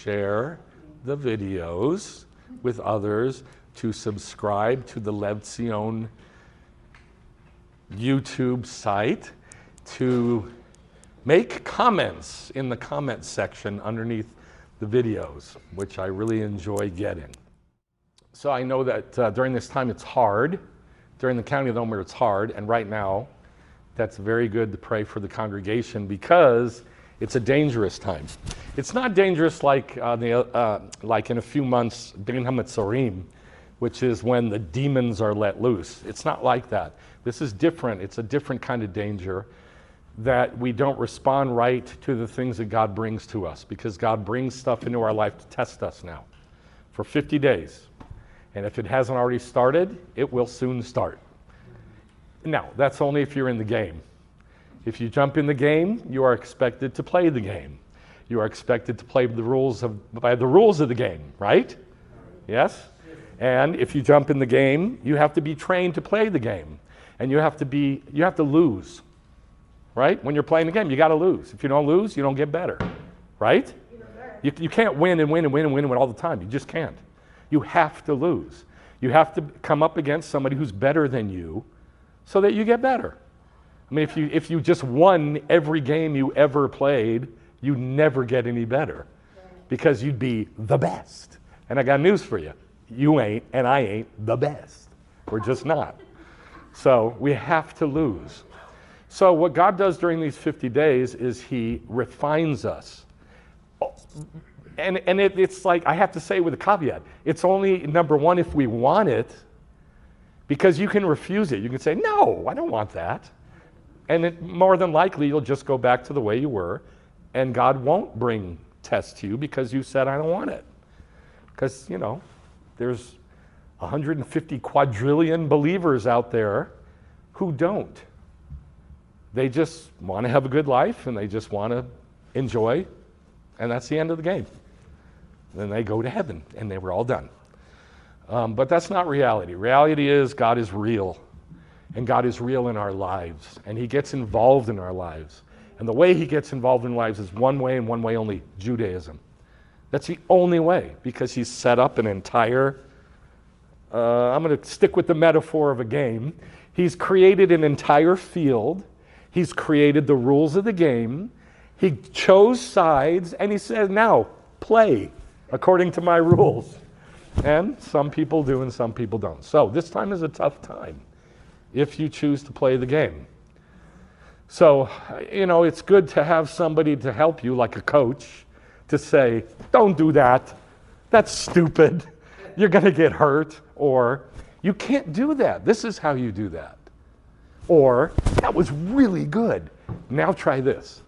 share the videos with others, to subscribe to the Tzion YouTube site, to make comments in the comment section underneath the videos, which I really enjoy getting. So I know that during this time it's hard. During the county of Omer it's hard, and right now that's very good to pray for the congregation because it's a dangerous time. It's not dangerous like like in a few months, Bin HaMetzorim, which is when the demons are let loose. It's not like that. This is different. It's a different kind of danger, that we don't respond right to the things that God brings to us, because God brings stuff into our life to test us now for 50 days. And if it hasn't already started, it will soon start. Now, that's only if you're in the game. If you jump in the game, you are expected to play the game. You are expected to play by the rules of the game, right? Yes? And if you jump in the game, you have to be trained to play the game. And you have to lose. Right? When you're playing the game, you got to lose. If you don't lose, you don't get better. Right? You can't win and win and win and win all the time. You just can't. You have to lose. You have to come up against somebody who's better than you so that you get better. I mean, if you just won every game you ever played, you never get any better because you'd be the best. And I got news for you. You ain't, and I ain't the best. We're just not. So we have to lose. So what God does during these 50 days is he refines us. And it's like, I have to say with a caveat, it's only, number one, if we want it, because you can refuse it. You can say, no, I don't want that. And more than likely, you'll just go back to the way you were, and God won't bring tests to you because you said, I don't want it. Because, there's 150 quadrillion believers out there who don't. They just want to have a good life, and they just want to enjoy, and that's the end of the game. Then they go to heaven, and they were all done. But that's not reality. Reality is God is real, and God is real in our lives, and he gets involved in our lives. And the way he gets involved in lives is one way and one way only, Judaism. That's the only way, because he's set up an entire, I'm going to stick with the metaphor of a game. He's created an entire field. He's created the rules of the game. He chose sides, and he says, now, play according to my rules. And some people do and some people don't. So this time is a tough time if you choose to play the game. So, it's good to have somebody to help you, like a coach, to say, don't do that. That's stupid. You're going to get hurt. Or, you can't do that. This is how you do that. Or, that was really good. Now try this.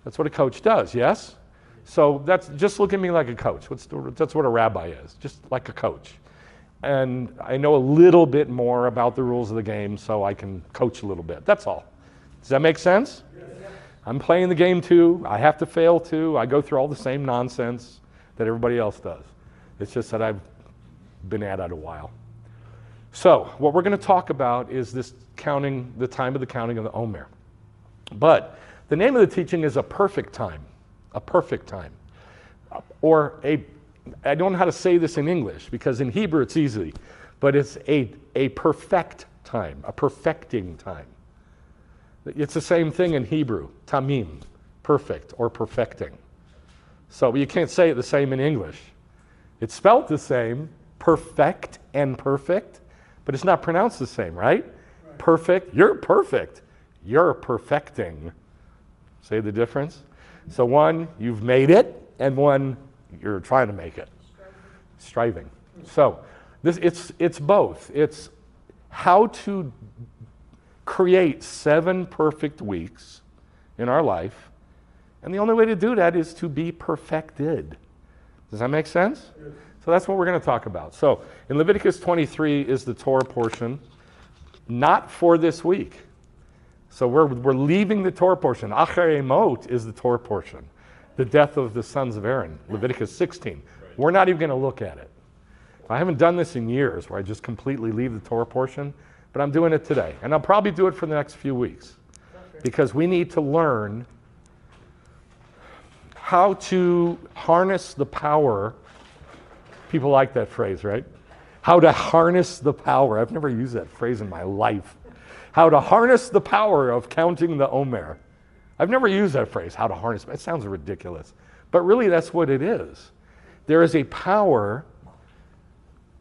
That's what a coach does, yes? So just look at me like a coach. That's what a rabbi is, just like a coach. And I know a little bit more about the rules of the game, so I can coach a little bit. That's all. Does that make sense? Yes. I'm playing the game too. I have to fail too. I go through all the same nonsense that everybody else does. It's just that I've been at it a while. So what we're going to talk about is this counting, the time of the counting of the Omer. But the name of the teaching is a perfect time. A perfect time. Or I don't know how to say this in English, because in Hebrew it's easy, but it's a perfect time, a perfecting time. It's the same thing in Hebrew, tamim, perfect or perfecting. So you can't say it the same in English. It's spelled the same, perfect and perfect, but it's not pronounced the same, right? Perfect, you're perfect. You're perfecting. See the difference? So one, you've made it, and one, you're trying to make it. Striving. So it's both. It's how to create 7 perfect weeks in our life, and the only way to do that is to be perfected. Does that make sense? Yes. So that's what we're going to talk about. So in Leviticus 23 is the Torah portion, not for this week. So we're leaving the Torah portion. Acher Emot is the Torah portion, the death of the sons of Aaron, Leviticus 16. We're not even going to look at it. I haven't done this in years where I just completely leave the Torah portion, but I'm doing it today. And I'll probably do it for the next few weeks because we need to learn how to harness the power. People like that phrase, right? How to harness the power. I've never used that phrase in my life. How to harness the power of counting the Omer. I've never used that phrase, how to harness. It sounds ridiculous. But really, that's what it is. There is a power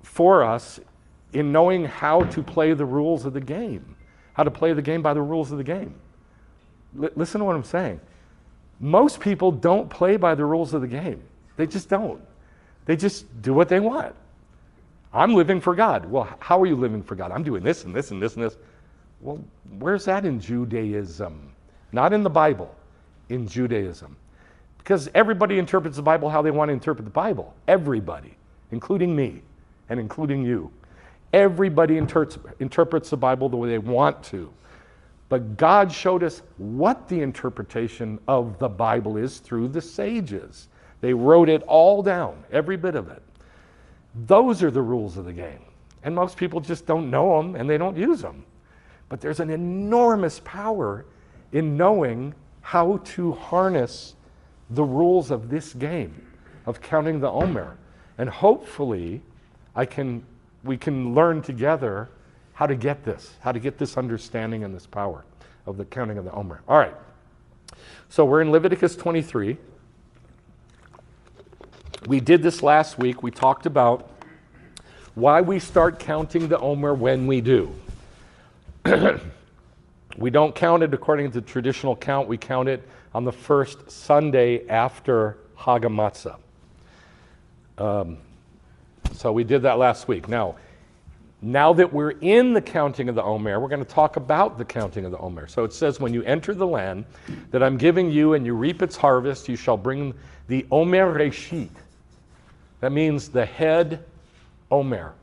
for us in knowing how to play the rules of the game. How to play the game by the rules of the game. Listen to what I'm saying. Most people don't play by the rules of the game. They just don't. They just do what they want. I'm living for God. Well, how are you living for God? I'm doing this and this and this and this. Well, where's that in Judaism? Not in the Bible, in Judaism. Because everybody interprets the Bible how they want to interpret the Bible. Everybody, including me and including you. Everybody interprets the Bible the way they want to. But God showed us what the interpretation of the Bible is through the sages. They wrote it all down, every bit of it. Those are the rules of the game. And most people just don't know them and they don't use them. But there's an enormous power in knowing how to harness the rules of this game, of counting the Omer. And hopefully we can learn together how to get this understanding and this power of the counting of the Omer. All right. So we're in Leviticus 23. We did this last week. We talked about why we start counting the Omer when we do. We don't count it according to the traditional count. We count it on the first Sunday after Hag HaMatzah. So we did that last week. Now that we're in the counting of the Omer, we're going to talk about the counting of the Omer. So it says, when you enter the land that I'm giving you and you reap its harvest, you shall bring the Omer Reshit. That means the head Omer.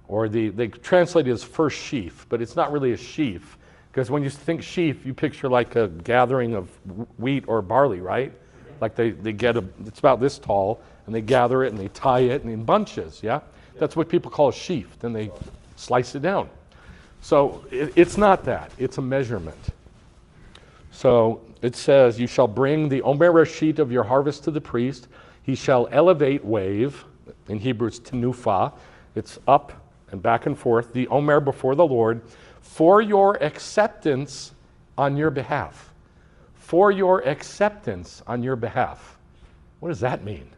Or they translate it as first sheaf, but it's not really a sheaf. Because when you think sheaf, you picture like a gathering of wheat or barley, right? Like they get it's about this tall, and they gather it and they tie it in bunches, yeah? That's what people call a sheaf. Then they slice it down. So it's not that. It's a measurement. So it says, you shall bring the Omer Reshit of your harvest to the priest. He shall elevate, wave. In Hebrew it's tenufa. It's up and back and forth. The Omer before the Lord for your acceptance on your behalf. For your acceptance on your behalf. What does that mean?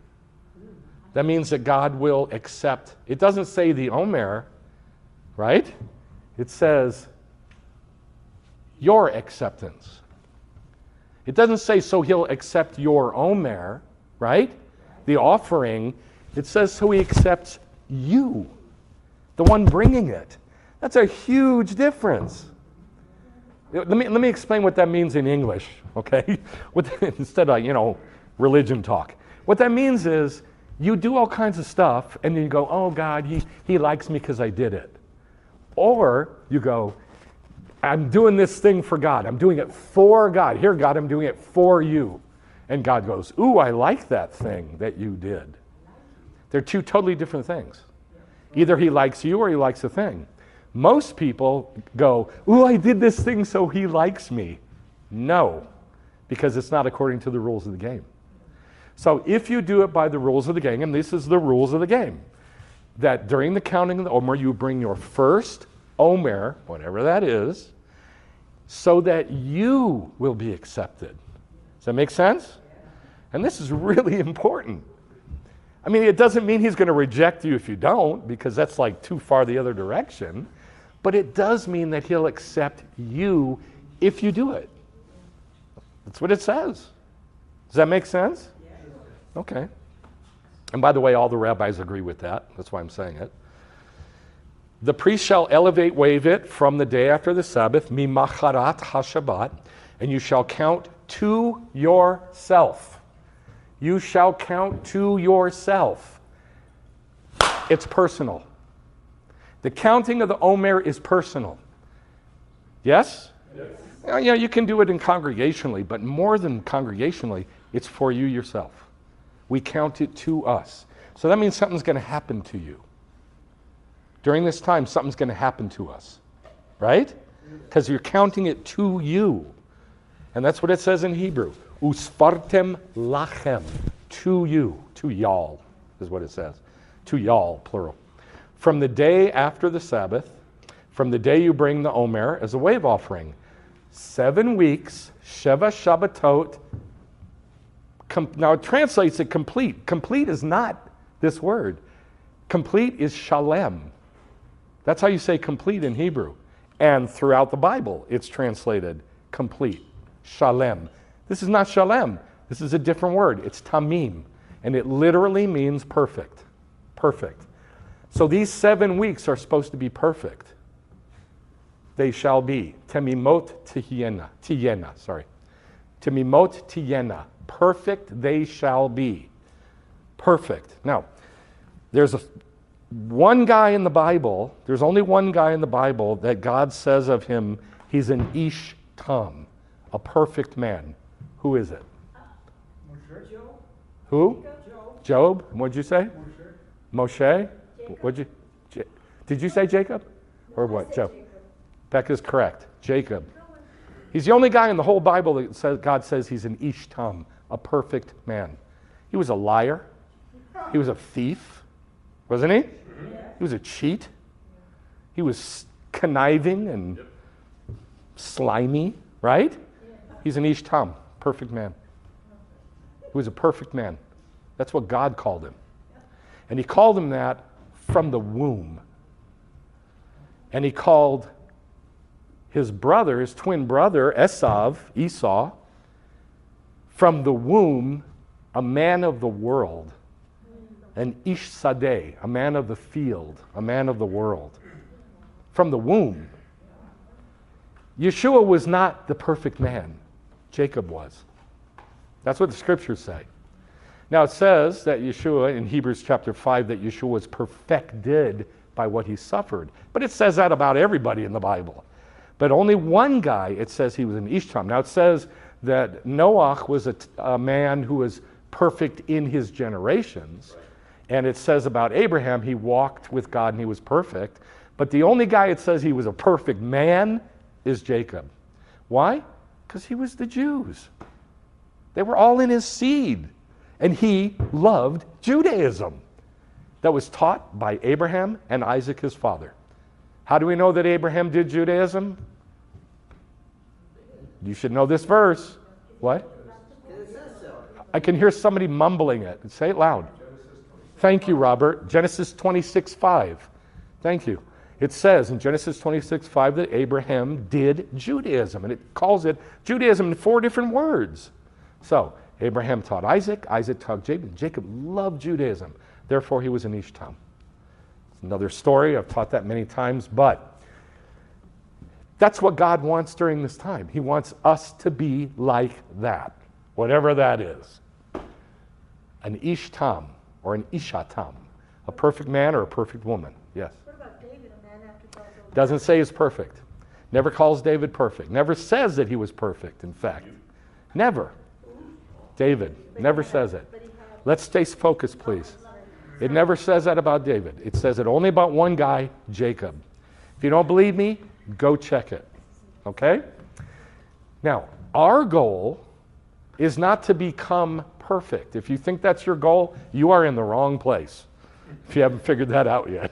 That means that God will accept. It doesn't say the Omer, right? It says your acceptance. It doesn't say so he'll accept your Omer, right? The offering. It says so he accepts you, the one bringing it. That's a huge difference. Let me explain what that means in English, okay? Instead of, religion talk. What that means is you do all kinds of stuff and then you go, oh God, he likes me because I did it. Or you go, I'm doing this thing for God. I'm doing it for God. Here, God, I'm doing it for you. And God goes, ooh, I like that thing that you did. They're two totally different things. Either he likes you or he likes the thing. Most people go, ooh, I did this thing so he likes me. No, because it's not according to the rules of the game. So if you do it by the rules of the game, and this is the rules of the game, that during the counting of the Omer, you bring your first Omer, whatever that is, so that you will be accepted. Does that make sense? And this is really important. I mean, it doesn't mean he's going to reject you if you don't, because that's like too far the other direction. But it does mean that he'll accept you if you do it. That's what it says. Does that make sense? Okay. And by the way, all the rabbis agree with that. That's why I'm saying it. The priest shall elevate, wave it from the day after the Sabbath, mimacharat hashabbat, and you shall count to yourself. You shall count to yourself. It's personal. The counting of the Omer is personal. Yes? Yes. Yeah, you can do it congregationally, but more than congregationally, it's for you yourself. We count it to us. So that means something's going to happen to you. During this time, something's going to happen to us. Right? Because you're counting it to you. And that's what it says in Hebrew. Usfartem lachem, to you, to y'all, is what it says. To y'all, plural. From the day after the Sabbath, from the day you bring the Omer as a wave offering. 7 weeks, Sheva Shabbatot. Now it translates it complete. Complete is not this word. Complete is shalem. That's how you say complete in Hebrew. And throughout the Bible, it's translated complete, shalem. This is not shalem. This is a different word. It's tamim. And it literally means perfect. Perfect. So these 7 weeks are supposed to be perfect. They shall be. Temimot tiyena. Temimot tiyena. Perfect they shall be. Perfect. Now, there's one guy in the Bible, there's only one guy in the Bible that God says of him, he's an ish tam, a perfect man. Who is it? Job. Who? Job. What'd you say? Moshe. Moshe? Did you say Jacob? Or what? Job. Becca's correct. Jacob. He's the only guy in the whole Bible that says, God says he's an ish tam, a perfect man. He was a liar. He was a thief. Wasn't he? He was a cheat. He was conniving and slimy, right? He's an ish tam, perfect man. He was a perfect man. That's what God called him. And he called him that from the womb. And he called his brother, his twin brother, Esau, from the womb, a man of the world. An ish sadeh, a man of the field, a man of the world. From the womb. Yeshua was not the perfect man. Jacob was. That's what the scriptures say. Now it says that Yeshua, in Hebrews chapter 5, that Yeshua was perfected by what he suffered. But it says that about everybody in the Bible. But only one guy, it says he was an ish tam. Now it says that Noah was a man who was perfect in his generations. And it says about Abraham, he walked with God and he was perfect. But the only guy it says he was a perfect man is Jacob. Why? Because he was the Jews. They were all in his seed. And he loved Judaism that was taught by Abraham and Isaac, his father. How do we know that Abraham did Judaism? You should know this verse. What? I can hear somebody mumbling it. Say it loud. Thank you, Robert. Genesis 26:5. Thank you. It says in Genesis 26:5 that Abraham did Judaism, and it calls it Judaism in 4 different words. So, Abraham taught Isaac, Isaac taught Jacob. Jacob loved Judaism. Therefore, he was an ish tam. It's another story. I've taught that many times, but that's what God wants during this time. He wants us to be like that, whatever that is. An ish tam or an isha tam, a perfect man or a perfect woman. Yes. What about David, a man after God's own heart? Doesn't say he's perfect. Never calls David perfect. Never says that he was perfect, in fact. Never. David never says it. Let's stay focused, please. It never says that about David. It says it only about one guy, Jacob. If you don't believe me, go check it. Okay? Now, our goal is not to become perfect. If you think that's your goal, you are in the wrong place. If you haven't figured that out yet.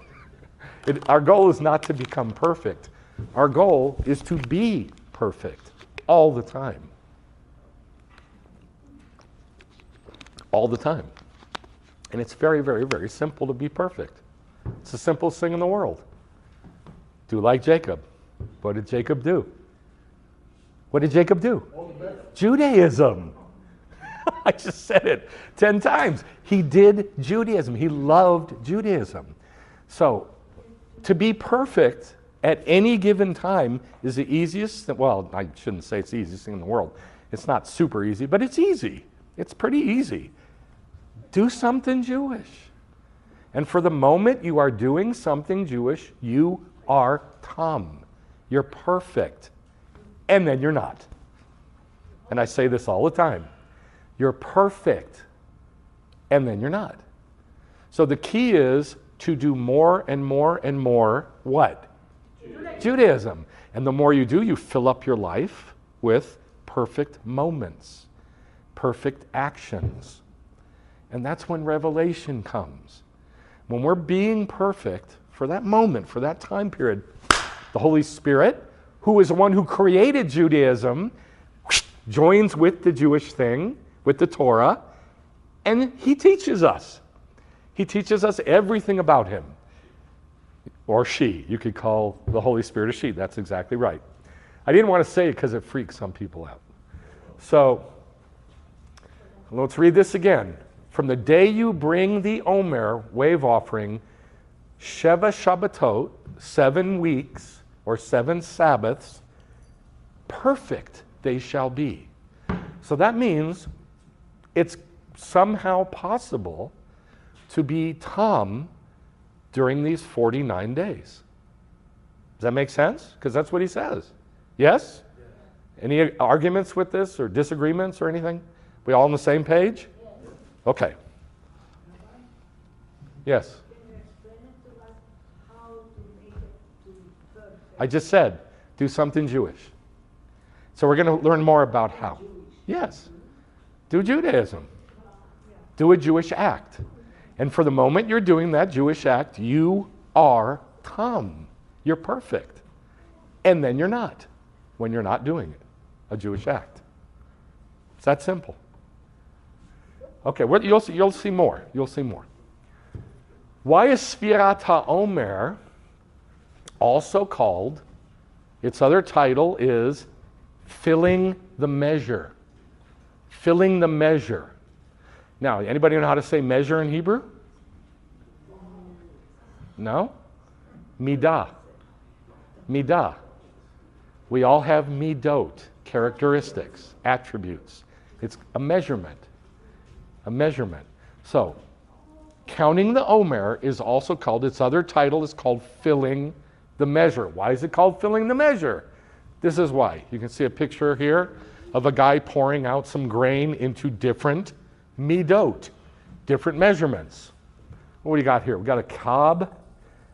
Our goal is not to become perfect. Our goal is to be perfect all the time. All the time. And it's very, very, very simple to be perfect. It's the simplest thing in the world. Do like Jacob. What did Jacob do? What did Jacob do? Judaism. I just said it 10 times. He did Judaism. He loved Judaism. So, to be perfect at any given time is the easiest, well, I shouldn't say it's the easiest thing in the world. It's not super easy, but it's easy. It's pretty easy. Do something Jewish. And for the moment you are doing something Jewish, you are tam. You're perfect. And then you're not. And I say this all the time. You're perfect. And then you're not. So the key is to do more and more and more what? Judaism. And the more you do, you fill up your life with perfect moments. perfect actions. And that's when revelation comes. When we're being perfect for that moment, for that time period, the Holy Spirit, who is the one who created Judaism, joins with the Jewish thing, with the Torah, and he teaches us. He teaches us everything about him. Or she. You could call the Holy Spirit a she. That's exactly right. I didn't want to say it because it freaks some people out. So, let's read this again. From the day you bring the Omer, wave offering, Sheva Shabbatot, 7 weeks or 7 Sabbaths, perfect they shall be. So that means it's somehow possible to be Tom during these 49 days. Does that make sense? Because that's what he says. Yes? Any arguments with this or disagreements or anything? We all on the same page? Okay. Yes? Can you explain it to us how to make it to be perfect? I just said, do something Jewish. So we're going to learn more about how. Yes. Do Judaism. Do a Jewish act. And for the moment you're doing that Jewish act, you are Tom. You're perfect. And then you're not, when you're not doing it, a Jewish act. It's that simple. Okay, you'll see more. You'll see more. Why is Sfirat HaOmer also called, its other title is filling the measure. Filling the measure. Now, anybody know how to say measure in Hebrew? No? Midah. Midah. We all have midot, characteristics, attributes. It's a measurement. A measurement. So, counting the Omer is also called, its other title is called filling the measure. Why is it called filling the measure? This is why. You can see a picture here of a guy pouring out some grain into different midot, different measurements. What do we got here? We got a kab,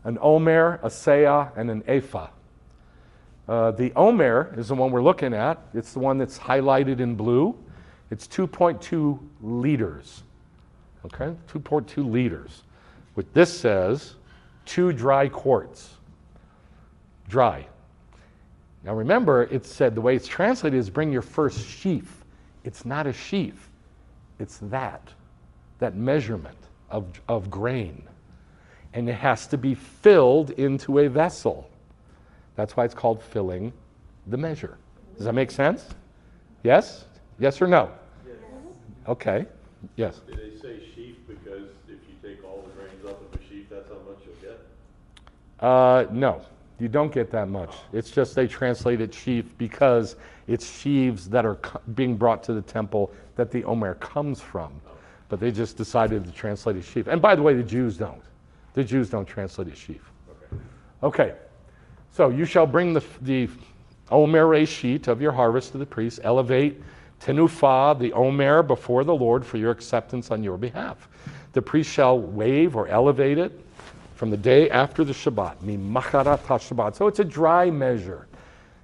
an omer, a seah, and an ephah. The omer is the one we're looking at. It's the one that's highlighted in blue. It's 2.2 liters. Okay, 2.2 liters. What this says, 2 dry quarts. Dry. Now remember, it said the way it's translated is bring your first sheaf. It's not a sheaf. It's that measurement of grain. And it has to be filled into a vessel. That's why it's called filling the measure. Does that make sense? Yes? Yes or no? Yes. Okay. Yes. Did they say sheaf because if you take all the grains off of a sheaf, that's how much you'll get? No, you don't get that much. It's just they translate it sheaf because it's sheaves that are being brought to the temple that the Omer comes from. But they just decided to translate it sheaf. And by the way, the Jews don't. The Jews don't translate it sheaf. Okay. So you shall bring the Omer sheet of your harvest to the priest, elevate tenufah, the Omer, before the Lord for your acceptance on your behalf. The priest shall wave or elevate it from the day after the Shabbat, mimacharat HaShabbat. So it's a dry measure.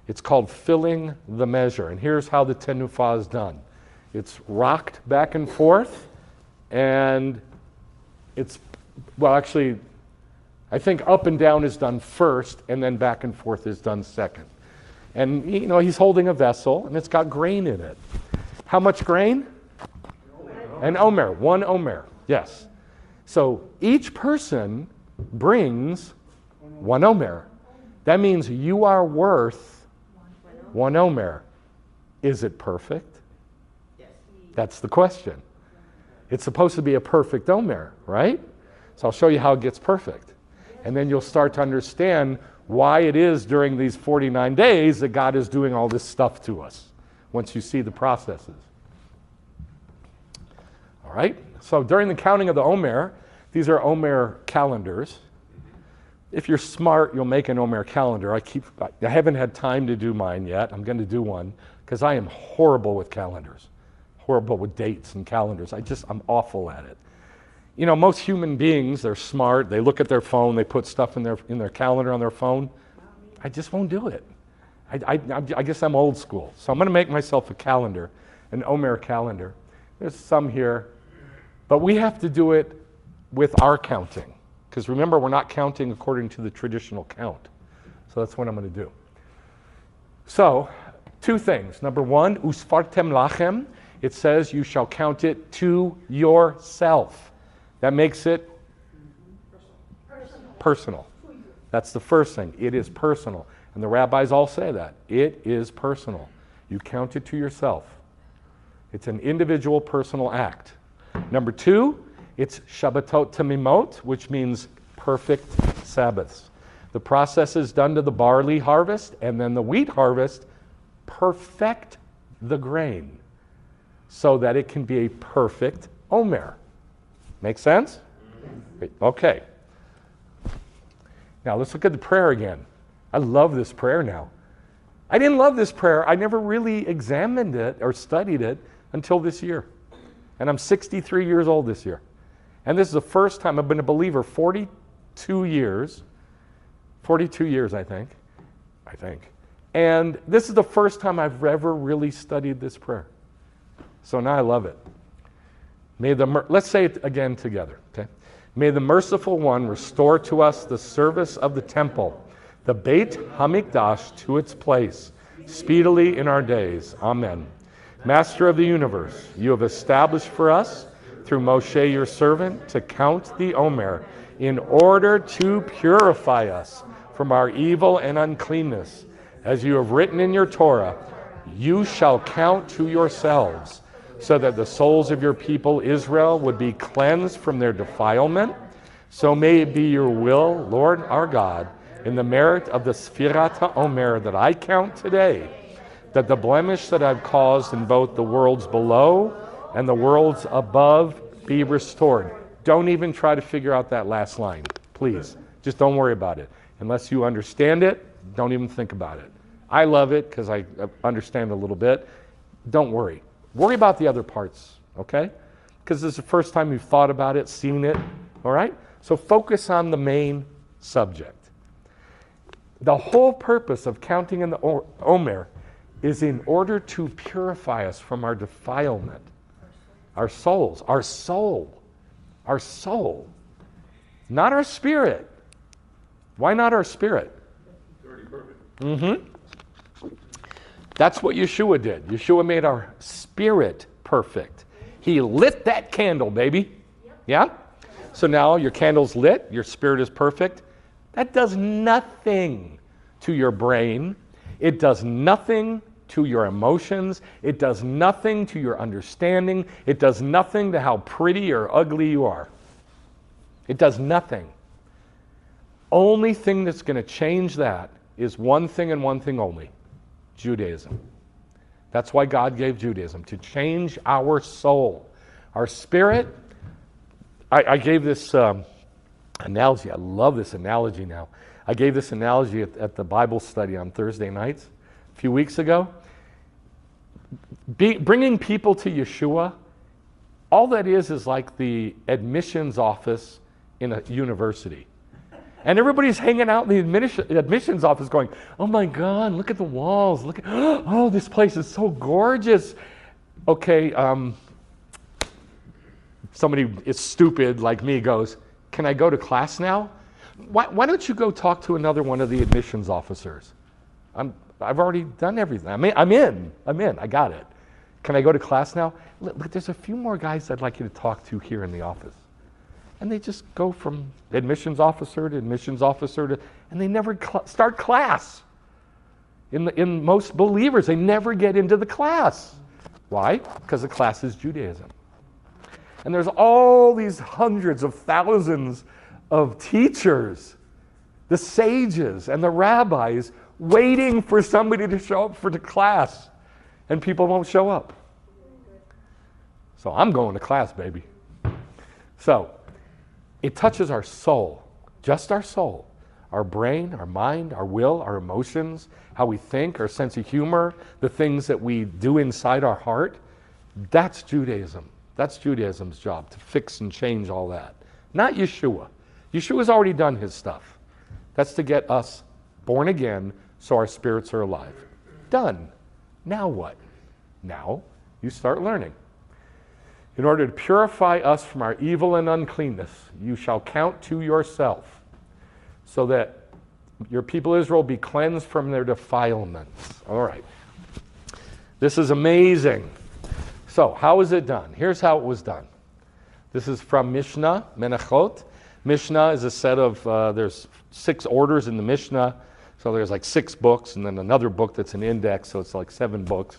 It's called filling the measure. And here's how the tenufah is done. It's rocked back and forth, and it's, well, actually, I think up and down is done first, and then back and forth is done second. And, you know, he's holding a vessel, and it's got grain in it. How much grain? An Omer, 1 Omer, yes. So each person brings 1 Omer. That means you are worth 1 Omer. Is it perfect? That's the question. It's supposed to be a perfect Omer, right? So I'll show you how it gets perfect. And then you'll start to understand why it is during these 49 days that God is doing all this stuff to us, once you see the processes. All right? So during the counting of the Omer, these are Omer calendars. If you're smart, you'll make an Omer calendar. I haven't had time to do mine yet. I'm going to do one because I am horrible with calendars, horrible with dates and calendars. I'm awful at it. You know, most human beings, they're smart. They look at their phone. They put stuff in their calendar on their phone. I just won't do it. I guess I'm old school. So I'm going to make myself a calendar, an Omer calendar. There's some here. But we have to do it with our counting. Because remember, we're not counting according to the traditional count. So that's what I'm going to do. So, two things. Number one, usfartem lachem. It says you shall count it to yourself. That makes it personal. That's the first thing. It is personal. And the rabbis all say that. It is personal. You count it to yourself. It's an individual personal act. Number two, it's Shabbatot Tamimot, which means perfect Sabbaths. The process is done to the barley harvest, and then the wheat harvest, perfect the grain so that it can be a perfect Omer. Make sense? Okay. Now let's look at the prayer again. I love this prayer now. I didn't love this prayer. I never really examined it or studied it until this year. And I'm 63 years old this year. And this is the first time I've been a believer 42 years. 42 years, I think. And this is the first time I've ever really studied this prayer. So now I love it. Let's say it again together, okay? May the merciful one restore to us the service of the temple, the Beit HaMikdash to its place, speedily in our days. Amen. Master of the universe, you have established for us, through Moshe your servant, to count the Omer, in order to purify us from our evil and uncleanness. As you have written in your Torah, you shall count to yourselves, so that the souls of your people Israel would be cleansed from their defilement. So may it be your will, Lord our God, in the merit of the Sfirat HaOmer that I count today, that the blemish that I've caused in both the worlds below and the worlds above be restored. Don't even try to figure out that last line, please. Just don't worry about it. Unless you understand it, don't even think about it. I love it because I understand a little bit. Don't worry. Worry about the other parts, okay? Because this is the first time you've thought about it, seen it, all right? So focus on the main subject. The whole purpose of counting in the Omer is in order to purify us from our defilement. Our souls, our soul, not our spirit. Why not our spirit? It's already perfect. Mm-hmm. That's what Yeshua did. Yeshua made our spirit perfect. He lit that candle, baby. Yeah? So now your candle's lit, your spirit is perfect. That does nothing to your brain. It does nothing to your emotions. It does nothing to your understanding. It does nothing to how pretty or ugly you are. It does nothing. Only thing that's going to change that is one thing and one thing only. Judaism. That's why God gave Judaism, to change our soul. Our spirit, I gave this analogy. I love this analogy now. I gave this analogy at the Bible study on Thursday nights a few weeks ago. Bringing people to Yeshua, all that is like the admissions office in a university. And everybody's hanging out in the admissions office going, oh my God, look at the walls. Look at, oh, this place is so gorgeous. Okay, somebody is stupid like me goes, can I go to class now? Why don't you go talk to another one of the admissions officers? I've already done everything. I'm in. I got it. Can I go to class now? Look, there's a few more guys I'd like you to talk to here in the office. And they just go from admissions officer to admissions officer and they never start class. In most believers, they never get into the class. Why? Because the class is Judaism. And there's all these hundreds of thousands of teachers, the sages and the rabbis, waiting for somebody to show up for the class. And people won't show up. So I'm going to class, baby. So, it touches our soul, just our soul, our brain, our mind, our will, our emotions, how we think, our sense of humor, the things that we do inside our heart. That's Judaism. That's Judaism's job, to fix and change all that. Not Yeshua. Yeshua's already done his stuff. That's to get us born again so our spirits are alive. Done. Now what? Now you start learning. In order to purify us from our evil and uncleanness, you shall count to yourself, so that your people Israel be cleansed from their defilements. All right. This is amazing. So, how is it done? Here's how it was done. This is from Mishnah, Menachot. Mishnah is a set of, there's 6 orders in the Mishnah. So there's like 6 books, and then another book that's an index, so it's like 7 books.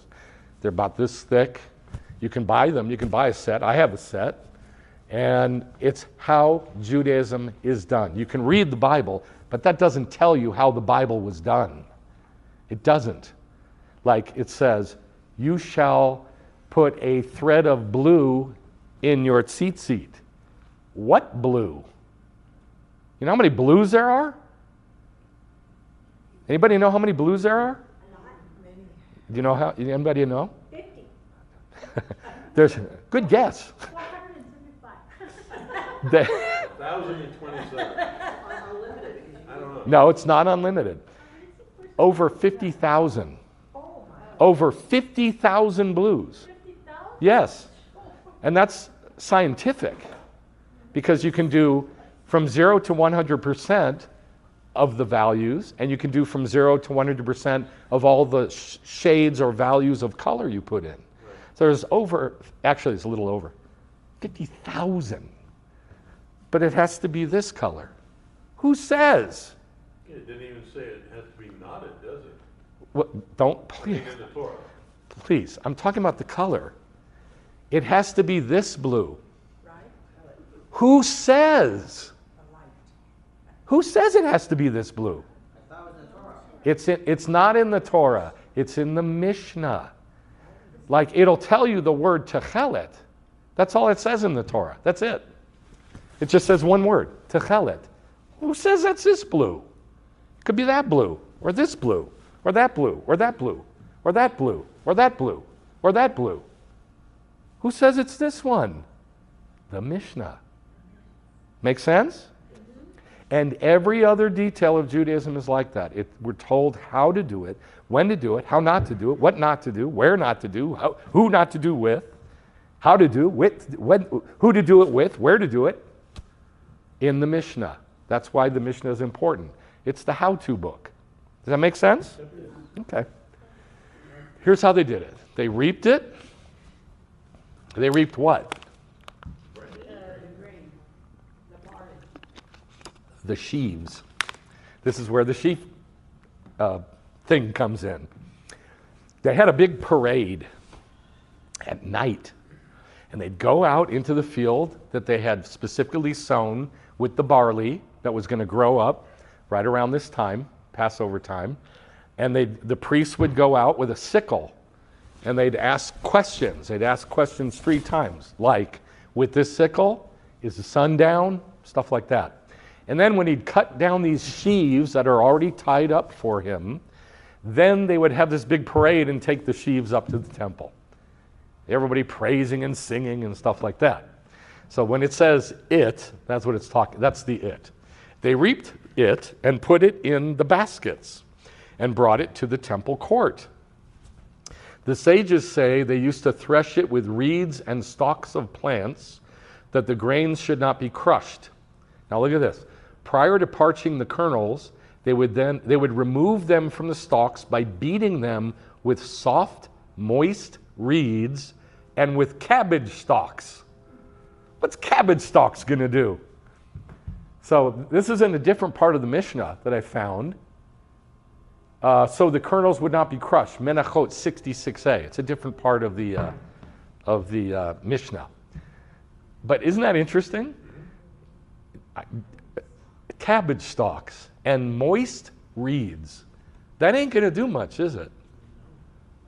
They're about this thick. You can buy them. You can buy a set. I have a set. And it's how Judaism is done. You can read the Bible, but that doesn't tell you how the Bible was done. It doesn't. Like it says, you shall put a thread of blue in your tzitzit. What blue? You know how many blues there are? Anybody know how many blues there are? Not many. Do you know how? Anybody know? 50. There's good guess. 475. 1,027. Unlimited. I don't know. No, it's not unlimited. Over 50,000. Oh my. Over 50,000 blues. 50,000? Yes. And that's scientific, because you can do from 0 to 100% of the values, and you can do from 0 to 100% of all the shades or values of color you put in. So there's over, actually it's a little over, 50,000. But it has to be this color. Who says? It didn't even say it has to be knotted, does it? What, don't, please, In the Torah. please, I'm talking about the color. It has to be this blue. Right? Who says? The light. Who says it has to be this blue? I thought it was the Torah. It's not in the Torah. It's in the Mishnah. Like, it'll tell you the word techelet. That's all it says in the Torah. That's it. It just says one word, techelet. Who says that's this blue? It could be that blue, or this blue, or that blue, or that blue, or that blue, or that blue, or that blue. Who says it's this one? The Mishnah. Make sense? And every other detail of Judaism is like that. We're told how to do it, when to do it, how not to do it, what not to do, where not to do, who not to do with, how to do, who to do it with, where to do it, in the Mishnah. That's why the Mishnah is important. It's the how-to book. Does that make sense? Okay. Here's how they did it. They reaped it. They reaped what? The grain. The barley. The sheaves. This is where the sheaf thing comes in. They had a big parade at night, and they'd go out into the field that they had specifically sown with the barley that was going to grow up right around this time, Passover time, and the priests would go out with a sickle, and they'd ask questions. They'd ask questions 3 times, like, with this sickle, is the sun down? Stuff like that. And then when he'd cut down these sheaves that are already tied up for him, then they would have this big parade and take the sheaves up to the temple. Everybody praising and singing and stuff like that. So when it says it, that's what it's talking, that's the it. They reaped it and put it in the baskets and brought it to the temple court. The sages say they used to thresh it with reeds and stalks of plants, that the grains should not be crushed. Now look at this. Prior to parching the kernels, they would remove them from the stalks by beating them with soft, moist reeds and with cabbage stalks. What's cabbage stalks going to do? So this is in a different part of the Mishnah that I found. So the kernels would not be crushed. Menachot 66a. It's a different part of the Mishnah. But isn't that interesting? Cabbage stalks and moist reeds. That ain't going to do much, is it?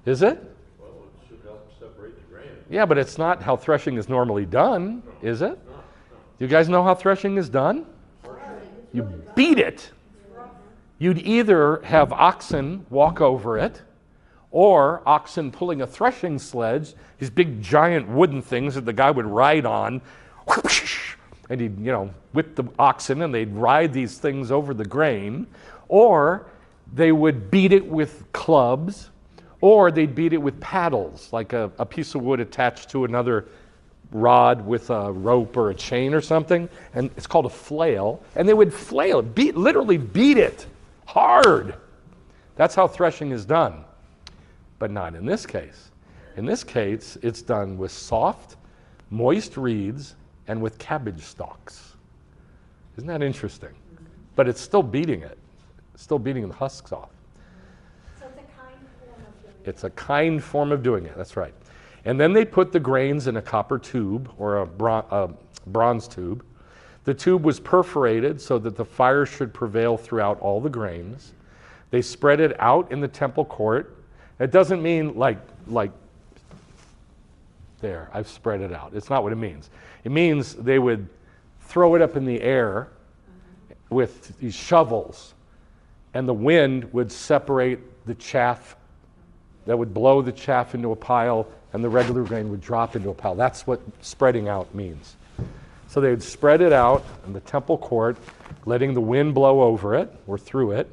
Is it? Well, it should help separate the grain. Yeah, but it's not how threshing is normally done, is it? No. You guys know how threshing is done? You beat it. You'd either have oxen walk over it, or oxen pulling a threshing sledge, these big giant wooden things that the guy would ride on, and he'd, whip the oxen and they'd ride these things over the grain, or they would beat it with clubs, or they'd beat it with paddles, like a piece of wood attached to another rod with a rope or a chain or something, and it's called a flail, and they would flail it, literally beat it hard. That's how threshing is done. But not in this case. In this case, it's done with soft, moist reeds and with cabbage stalks. Isn't that interesting? But it's still beating it. It's still beating the husks off. So it's a kind form of doing it. It's a kind form of doing it, that's right. And then they put the grains in a copper tube or a bronze tube. The tube was perforated so that the fire should prevail throughout all the grains. They spread it out in the temple court. It doesn't mean like there, I've spread it out. It's not what it means. It means they would throw it up in the air with these shovels, and the wind would separate the chaff. That would blow the chaff into a pile, and the regular grain would drop into a pile. That's what spreading out means. So they would spread it out in the temple court, letting the wind blow over it or through it.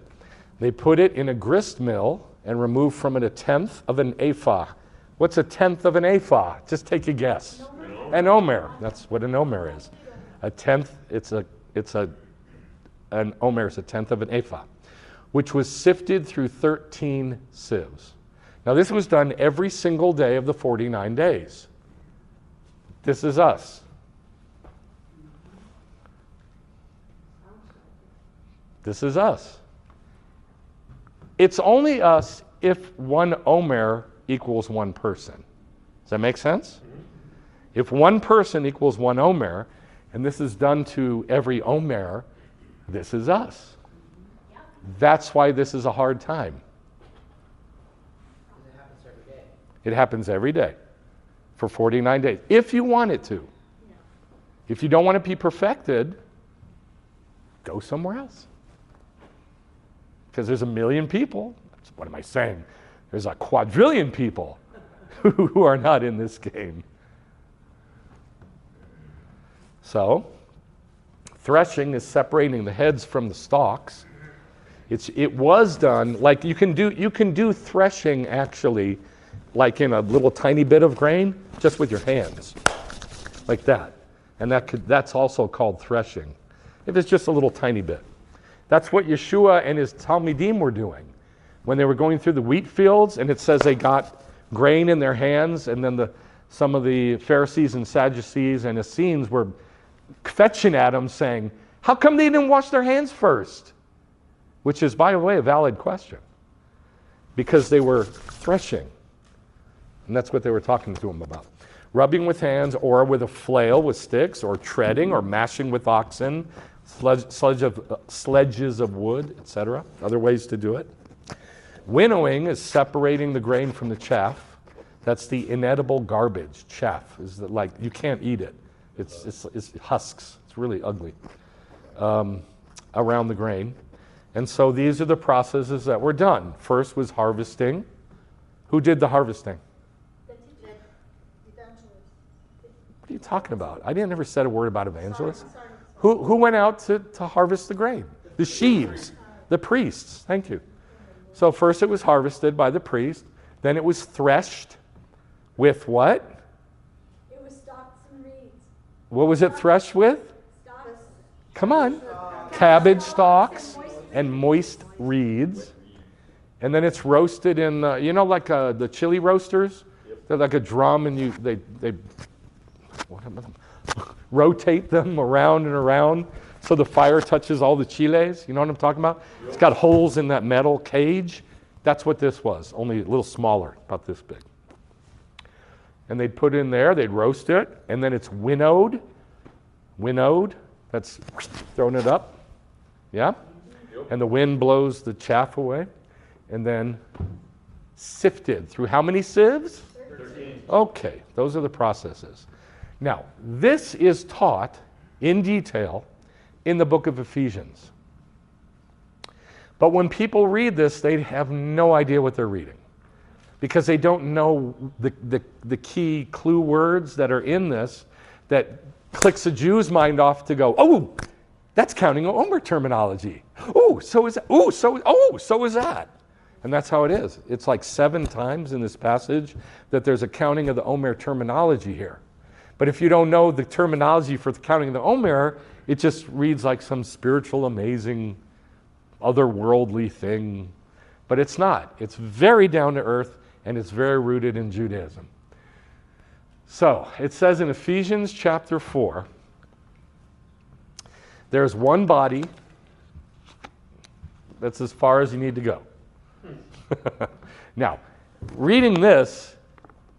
They put it in a grist mill and remove from it 1/10 of an ephah. What's 1/10 of an ephah? Just take a guess. An Omer. That's what an Omer is. A tenth. An Omer is 1/10 of an ephah, which was sifted through 13 sieves. Now this was done every single day of the 49 days. This is us. This is us. It's only us if one Omer equals one person. Does that make sense? If one person equals one Omer, and this is done to every Omer, this is us. That's why this is a hard time. It happens every day. It happens every day for 49 days, if you want it to. If you don't want to be perfected, go somewhere else. Because there's 1 million people. What am I saying? There's a quadrillion people who are not in this game. So, threshing is separating the heads from the stalks. It was done like you can do threshing actually like in a little tiny bit of grain just with your hands, like that, and that's also called threshing. If it's just a little tiny bit, that's what Yeshua and his Talmidim were doing when they were going through the wheat fields, and it says they got grain in their hands, and then some of the Pharisees and Sadducees and Essenes were fetching at them saying, how come they didn't wash their hands first? Which is, by the way, a valid question. Because they were threshing. And that's what they were talking to them about. Rubbing with hands or with a flail with sticks, or treading or mashing with oxen, sledges of wood, etc. Other ways to do it. Winnowing is separating the grain from the chaff. That's the inedible garbage. Chaff is like you can't eat it. It's husks. It's really ugly around the grain. And so these are the processes that were done. First was harvesting. Who did the harvesting? Evangelist. What are you talking about? I never said a word about evangelists. Who went out to harvest the grain? The sheaves, the priests. Thank you. So first it was harvested by the priest. Then it was threshed with what? It was stalks and reeds. What was it threshed with? Stalks. Come on. Cabbage stalks and moist reeds. And then it's roasted in, like the chili roasters? They're like a drum, and they rotate them around and around so the fire touches all the chiles. You know what I'm talking about? It's got holes in that metal cage. That's what this was, only a little smaller, about this big. And they'd put it in there, they'd roast it, and then it's winnowed. Winnowed, that's throwing it up. Yeah? And the wind blows the chaff away. And then sifted through how many sieves? 13. Okay, those are the processes. Now, this is taught in detail in the book of Ephesians. But when people read this, they have no idea what they're reading because they don't know the key clue words that are in this that clicks a Jew's mind off to go, oh, that's counting Omer terminology. Oh, so is that. So is that. And that's how it is. It's like 7 times in this passage that there's a counting of the Omer terminology here. But if you don't know the terminology for the counting of the Omer, it just reads like some spiritual, amazing, otherworldly thing. But it's not. It's very down to earth, and it's very rooted in Judaism. So, it says in Ephesians chapter 4, there's one body. That's as far as you need to go. Now, reading this,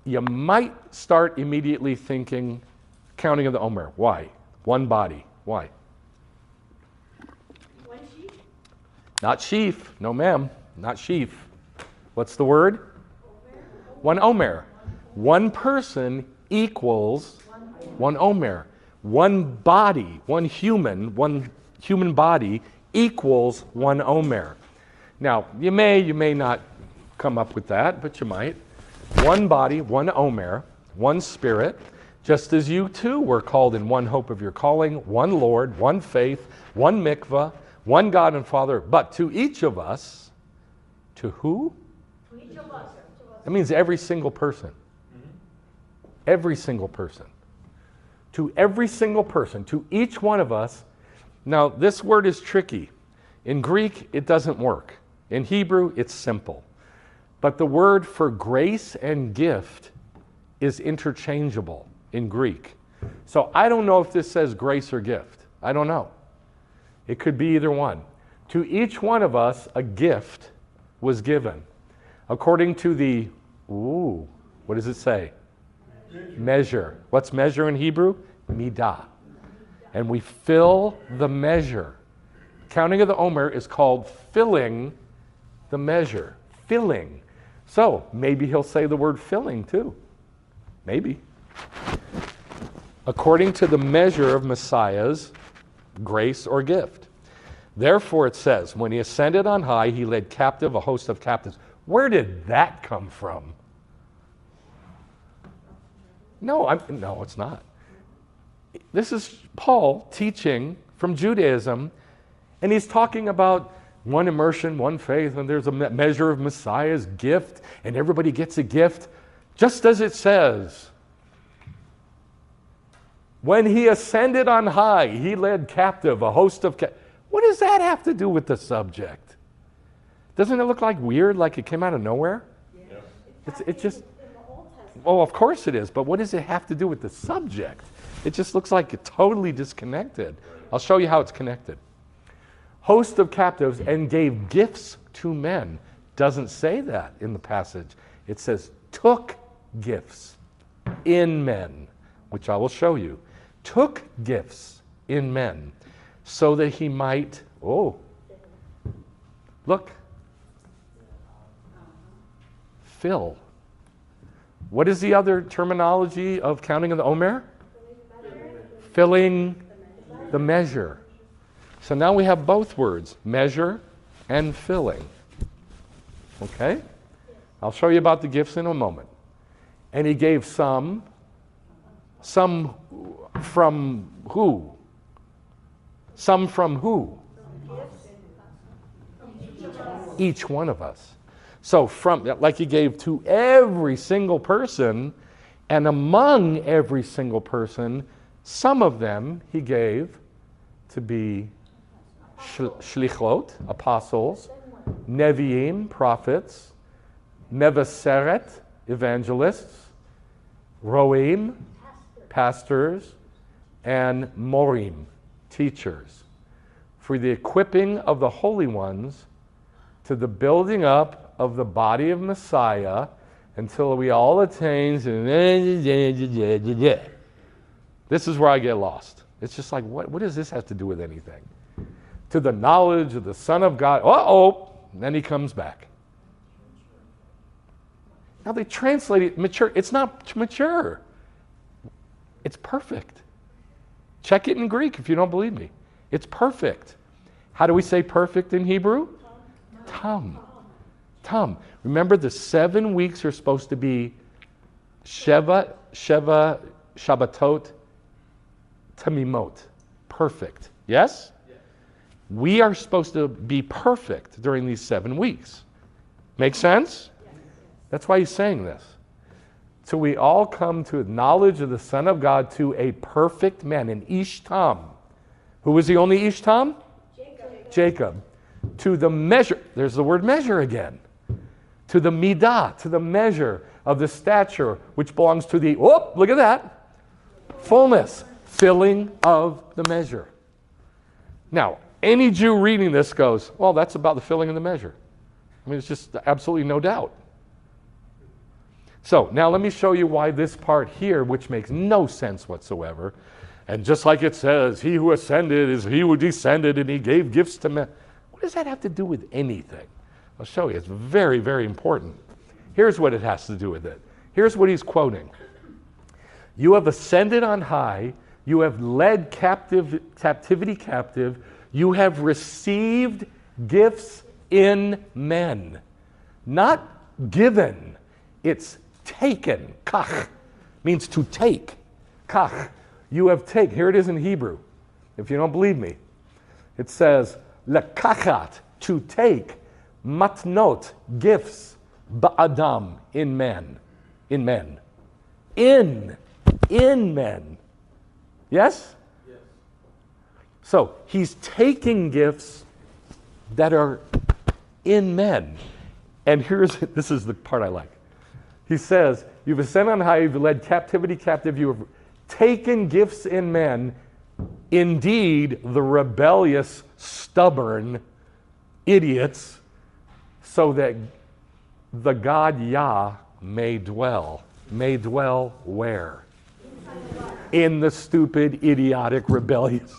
you might start immediately thinking, counting of the Omer. Why? One body. Why? One sheep? Not sheaf. No, ma'am. Not sheaf. What's the word? One Omer. One person equals one Omer. One body, one human body equals one Omer. Now, you may not come up with that, but you might. One body, one Omer, one spirit, just as you too were called in one hope of your calling, one Lord, one faith, one mikvah, one God and Father, but to each of us, to who? To each of us. That means every single person. Every single person. To every single person, to each one of us. Now, this word is tricky. In Greek, it doesn't work. In Hebrew, it's simple. But the word for grace and gift is interchangeable in Greek. So I don't know if this says grace or gift. I don't know. It could be either one. To each one of us, a gift was given. According to the, what does it say? Measure. What's measure in Hebrew? Midah. And we fill the measure. Counting of the Omer is called filling the measure. Filling. So maybe he'll say the word filling too. Maybe. According to the measure of Messiah's grace or gift. Therefore it says, when he ascended on high, he led captive a host of captives. Where did that come from? No, it's not. This is Paul teaching from Judaism, and he's talking about one immersion, one faith, and there's a measure of Messiah's gift, and everybody gets a gift, just as it says. When he ascended on high, he led captive a host of captives. What does that have to do with the subject? Doesn't it look like weird, like it came out of nowhere? Yeah. It's just... In the Old Testament. Oh, of course it is, but what does it have to do with the subject? It just looks like it's totally disconnected. I'll show you how it's connected. Host of captives and gave gifts to men. Doesn't say that in the passage. It says took gifts in men, which I will show you. Took gifts in men so that he might, look, fill. What is the other terminology of counting of the Omer? Filling the measure. So now we have both words, measure and filling. Okay? I'll show you about the gifts in a moment. And he gave some from who? Some from who? Each one of us. So from, like he gave to every single person, and among every single person, some of them he gave to be shlichot, apostles, neviim, prophets, mevaseret, evangelists, roim, pastors, and morim, teachers, for the equipping of the holy ones to the building up of the body of Messiah until we all attain. This is where I get lost. It's just like, what does this have to do with anything? To the knowledge of the Son of God. And then he comes back. Now they translate it mature. It's not mature. It's perfect. Check it in Greek if you don't believe me. It's perfect. How do we say perfect in Hebrew? Tam. Tam. Remember, the 7 weeks are supposed to be Sheva Shabbatot Tamimot. Perfect. Yes? We are supposed to be perfect during these 7 weeks. Make sense? That's why he's saying this. till we all come to a knowledge of the Son of God, to a perfect man, an Ish Tam. Who was the only Ish Tam? Jacob. To the measure, there's the word measure again. To the midah, to the measure of the stature, which belongs to the, look at that, fullness, filling of the measure. Now, any Jew reading this goes, well, that's about the filling of the measure. I mean, it's just absolutely no doubt. So, now let me show you why this part here, which makes no sense whatsoever, and just like it says, he who ascended is he who descended, and he gave gifts to men. What does that have to do with anything? I'll show you. It's very, very important. Here's what it has to do with it. Here's what he's quoting. You have ascended on high. You have led captivity captive. You have received gifts in men. Not given. It's taken. Kach means to take. Kach. You have taken. Here it is in Hebrew. If you don't believe me. It says, lekachat, to take, matnot, gifts, ba'adam, in men. In men. In men. Yes? Yes. So, he's taking gifts that are in men. And this is the part I like. He says, you've ascended on high, you've led captivity captive, you have taken gifts in men, indeed the rebellious, stubborn idiots, so that the God Yah may dwell. May dwell where? In the stupid, idiotic, rebellious.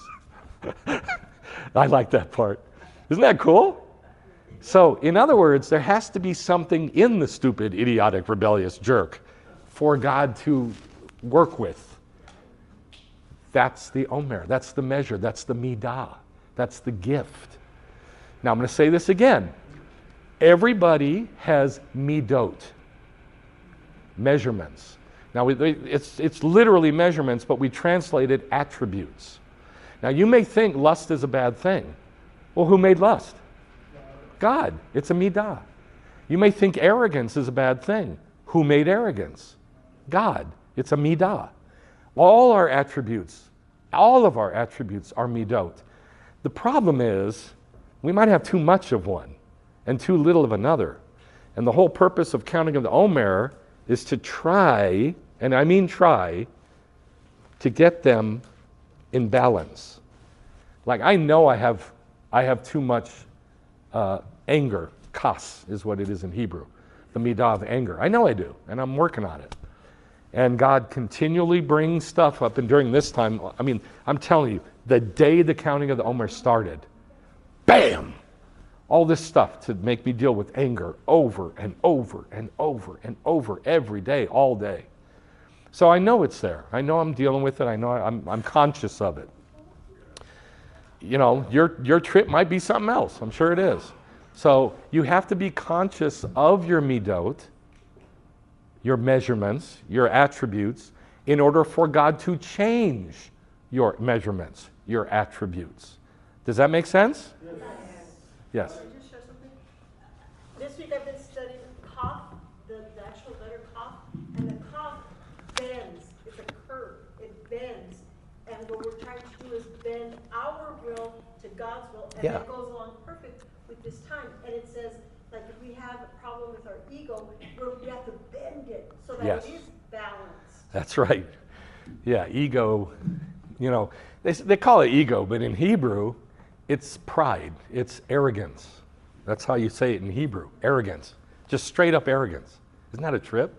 I like that part. Isn't that cool? So, in other words, there has to be something in the stupid, idiotic, rebellious jerk for God to work with. That's the Omer. That's the measure. That's the midah. That's the gift. Now, I'm going to say this again. Everybody has midot, measurements. Now, it's literally measurements, but we translate it attributes. Now, you may think lust is a bad thing. Well, who made lust? God. It's a midah. You may think arrogance is a bad thing. Who made arrogance? God. It's a midah. All of our attributes are midot. The problem is we might have too much of one and too little of another. And the whole purpose of counting of the Omer is to try, and I mean try, to get them in balance. Like I know I have too much anger. Kas is what it is in Hebrew. The midah of anger. I know I do, and I'm working on it. And God continually brings stuff up, and during this time, I mean, I'm telling you, the day the counting of the Omer started, bam! All this stuff to make me deal with anger over and over and over and over every day, all day. So I know it's there. I know I'm dealing with it. I know I'm conscious of it. You know, your trip might be something else. I'm sure it is. So you have to be conscious of your midot, your measurements, your attributes, in order for God to change your measurements, your attributes. Does that make sense? Yes. Can I just share something? This week I've been studying Kaf, the actual letter Kaf, and the Kaf bends. It's a curve. It bends. And what we're trying to do is bend our will to God's will, and that goes along perfect with this time. And it says, like, if we have a problem with our ego, we have to bend it so that it is balanced. That's right. Yeah, ego, you know, they call it ego, but in Hebrew, it's pride. It's arrogance. That's how you say it in Hebrew, arrogance. Just straight up arrogance. Isn't that a trip?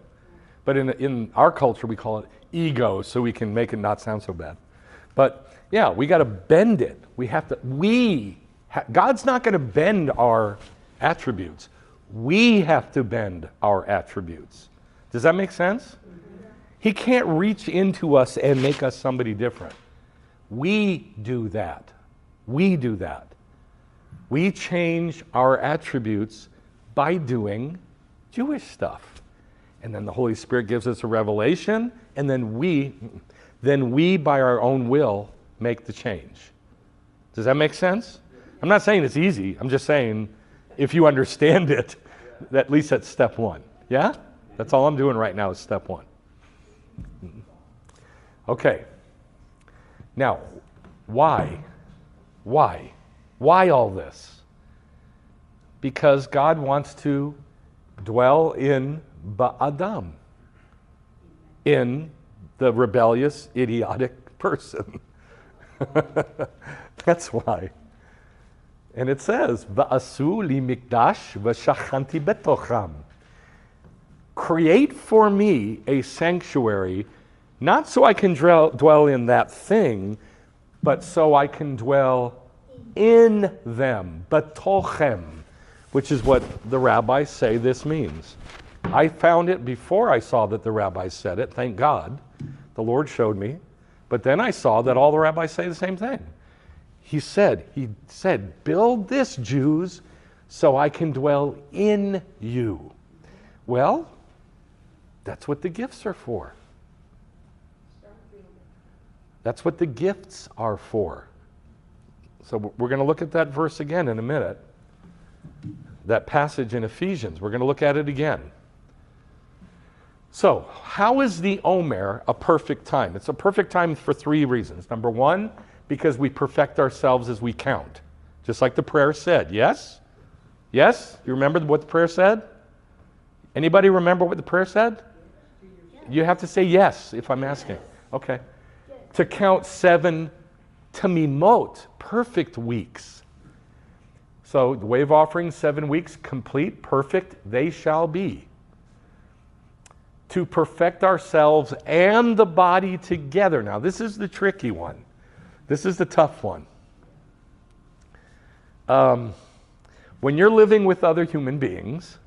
But in our culture, we call it ego, so we can make it not sound so bad. But yeah, we got to bend it. We have to, God's not going to bend our attributes. We have to bend our attributes. Does that make sense? He can't reach into us and make us somebody different. We do that. We do that. We change our attributes by doing Jewish stuff. And then the Holy Spirit gives us a revelation, and then we by our own will make the change. Does that make sense? I'm not saying it's easy. I'm just saying if you understand it, at least that's step one. Yeah? That's all I'm doing right now is step one. Okay. Now, why? Why? Why all this? Because God wants to dwell in Ba'adam, in the rebellious, idiotic person. That's why. And it says, Va'asu li mikdash v'shachanti betocham. Create for me a sanctuary, not so I can dwell in that thing, but so I can dwell in them, betochem, which is what the rabbis say this means. I found it before I saw that the rabbis said it, thank God. The Lord showed me. But then I saw that all the rabbis say the same thing. He said, build this, Jews, so I can dwell in you. Well, that's what the gifts are for. That's what the gifts are for. So we're going to look at that verse again in a minute. That passage in Ephesians. We're going to look at it again. So, how is the Omer a perfect time? It's a perfect time for 3 reasons. Number 1, because we perfect ourselves as we count. Just like the prayer said. Yes? Yes? You remember what the prayer said? Anybody remember what the prayer said? You have to say yes if I'm asking. Okay. To count 7 tamimot, perfect weeks. So the wave offering, 7 weeks, complete, perfect, they shall be. To perfect ourselves and the body together. Now this is the tricky one. This is the tough one. When you're living with other human beings,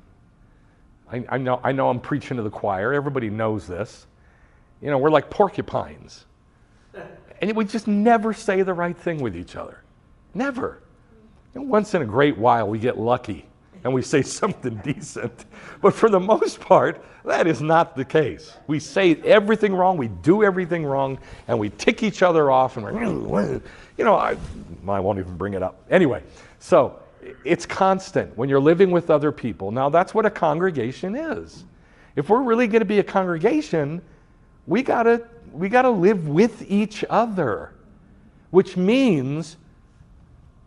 I know I'm preaching to the choir, everybody knows this. You know, we're like porcupines. And we just never say the right thing with each other. Never. You know, once in a great while we get lucky and we say something decent. But for the most part, that is not the case. We say everything wrong, we do everything wrong, and we tick each other off, and we're, you know, I won't even bring it up. Anyway, so it's constant when you're living with other people. Now that's what a congregation is. If we're really going to be a congregation, we gotta live with each other, which means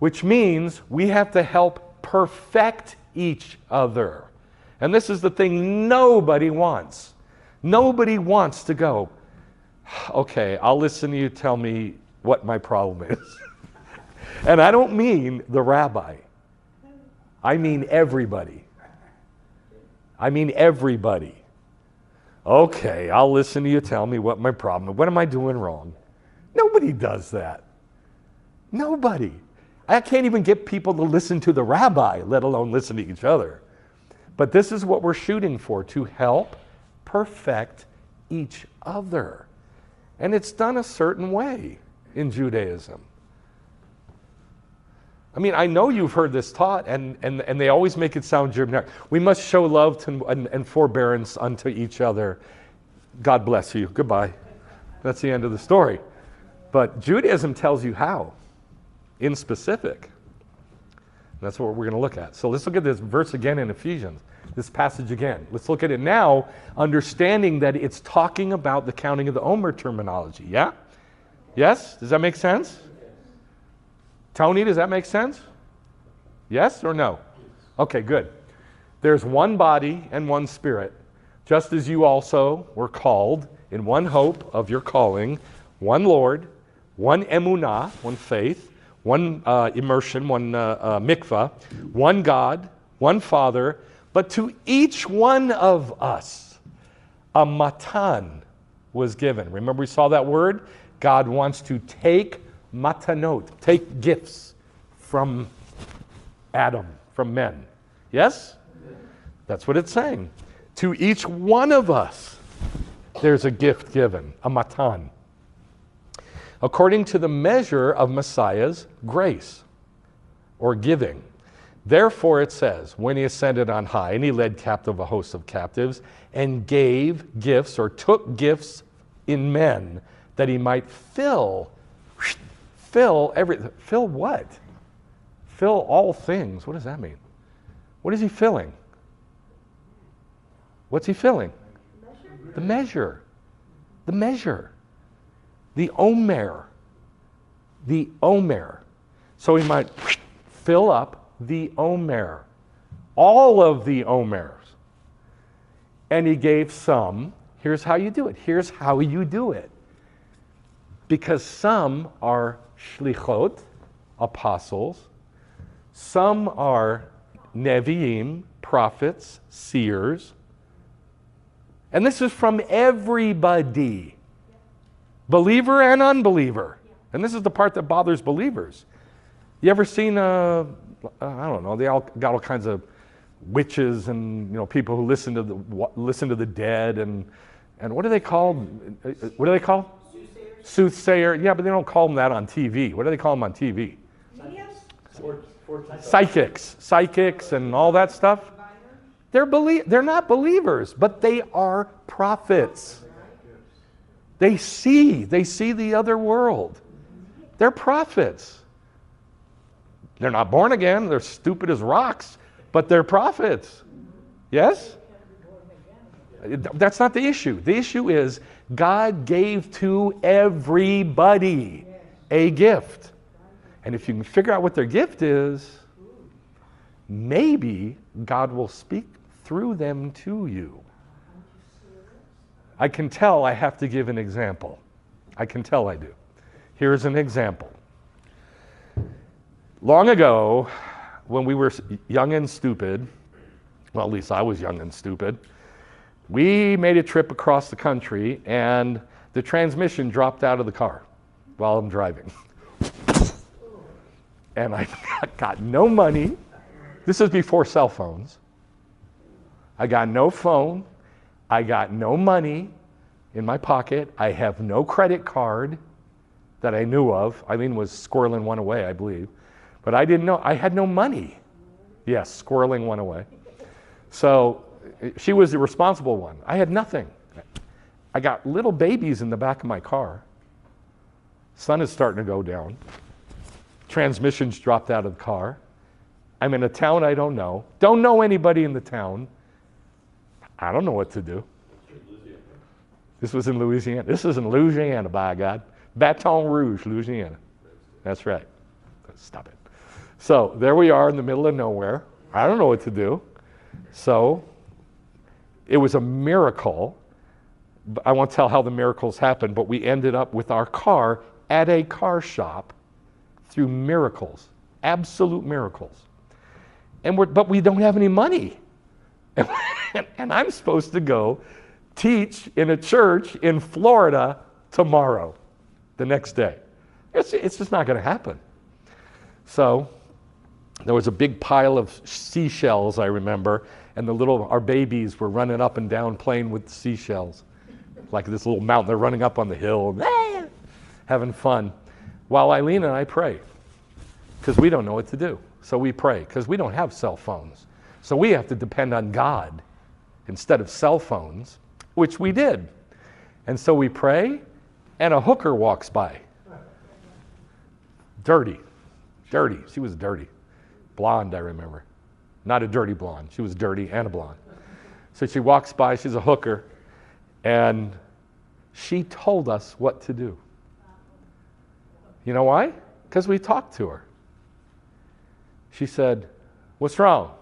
we have to help perfect each other. And this is the thing nobody wants. Nobody wants to go, okay, I'll listen to you tell me what my problem is. And I don't mean the rabbi. I mean everybody. I mean everybody. Okay, I'll listen to you tell me what my problem is. What am I doing wrong? Nobody does that. Nobody. I can't even get people to listen to the rabbi, let alone listen to each other. But this is what we're shooting for, to help perfect each other. And it's done a certain way in Judaism. I mean, I know you've heard this taught, and they always make it sound generic. We must show love to, and forbearance unto each other. God bless you. Goodbye. That's the end of the story. But Judaism tells you how, in specific. And that's what we're going to look at. So let's look at this verse again in Ephesians, this passage again. Let's look at it now, understanding that it's talking about the counting of the Omer terminology. Yeah? Yes? Does that make sense? Tony, does that make sense? Yes or no? Okay, good. There's one body and one spirit, just as you also were called in one hope of your calling, one Lord, one emunah, one faith, one immersion, one mikvah, one God, one Father, but to each one of us a matan was given. Remember we saw that word? God wants to take matanot, take gifts from Adam, from men. Yes? That's what it's saying. To each one of us, there's a gift given, a matan, according to the measure of Messiah's grace, or giving. Therefore it says, when he ascended on high, and he led captive a host of captives, and gave gifts, or took gifts in men, that he might fill everything. Fill what? Fill all things. What does that mean? What is he filling? What's he filling? The measure. the measure. The Omer. The Omer. So he might fill up the Omer. All of the Omers. And he gave some. Here's how you do it. Here's how you do it. Because some are shlichot, apostles. Some are neviim, prophets, seers. And this is from everybody. Believer and unbeliever. And this is the part that bothers believers. You ever seen, I don't know, they all got all kinds of witches and people who listen to the dead and what are they called? What are they called? Soothsayer. Yeah, but they don't call them that on TV. What do they call them on TV? Psychics and all that stuff. They're not believers, but they are prophets. They see the other world. They're prophets. They're not born again. They're stupid as rocks, but they're prophets. Yes? That's not the issue. The issue is God gave to everybody a gift. And if you can figure out what their gift is, maybe God will speak through them to you. I can tell I have to give an example. I can tell I do. Here's an example. Long ago, when we were young and stupid, well, at least I was young and stupid, we made a trip across the country and the transmission dropped out of the car while I'm driving. And I got no money. This is before cell phones. I got no phone. I got no money in my pocket. I have no credit card that I knew of. Eileen was squirreling one away, I believe. But I didn't know. I had no money. Yes, squirreling one away. So she was the responsible one. I had nothing. I got little babies in the back of my car. Sun is starting to go down. Transmissions dropped out of the car. I'm in a town I don't know. Don't know anybody in the town. I don't know what to do. This was in Louisiana. This is in Louisiana, by God. Baton Rouge, Louisiana. That's right. Stop it. So there we are in the middle of nowhere. I don't know what to do. So it was a miracle. I won't tell how the miracles happened, but we ended up with our car at a car shop through miracles, absolute miracles. But we don't have any money. And I'm supposed to go teach in a church in Florida tomorrow, the next day. It's just not going to happen. So there was a big pile of seashells, I remember, and our babies were running up and down playing with the seashells. Like this little mountain, they're running up on the hill, having fun. While Eileen and I pray, because we don't know what to do. So we pray, because we don't have cell phones. So we have to depend on God instead of cell phones, which we did. And so we pray, and a hooker walks by. Dirty. She was dirty. Blonde, I remember. Not a dirty blonde. She was dirty and a blonde. So she walks by, she's a hooker, and she told us what to do. You know why? Because we talked to her. She said, "What's wrong?"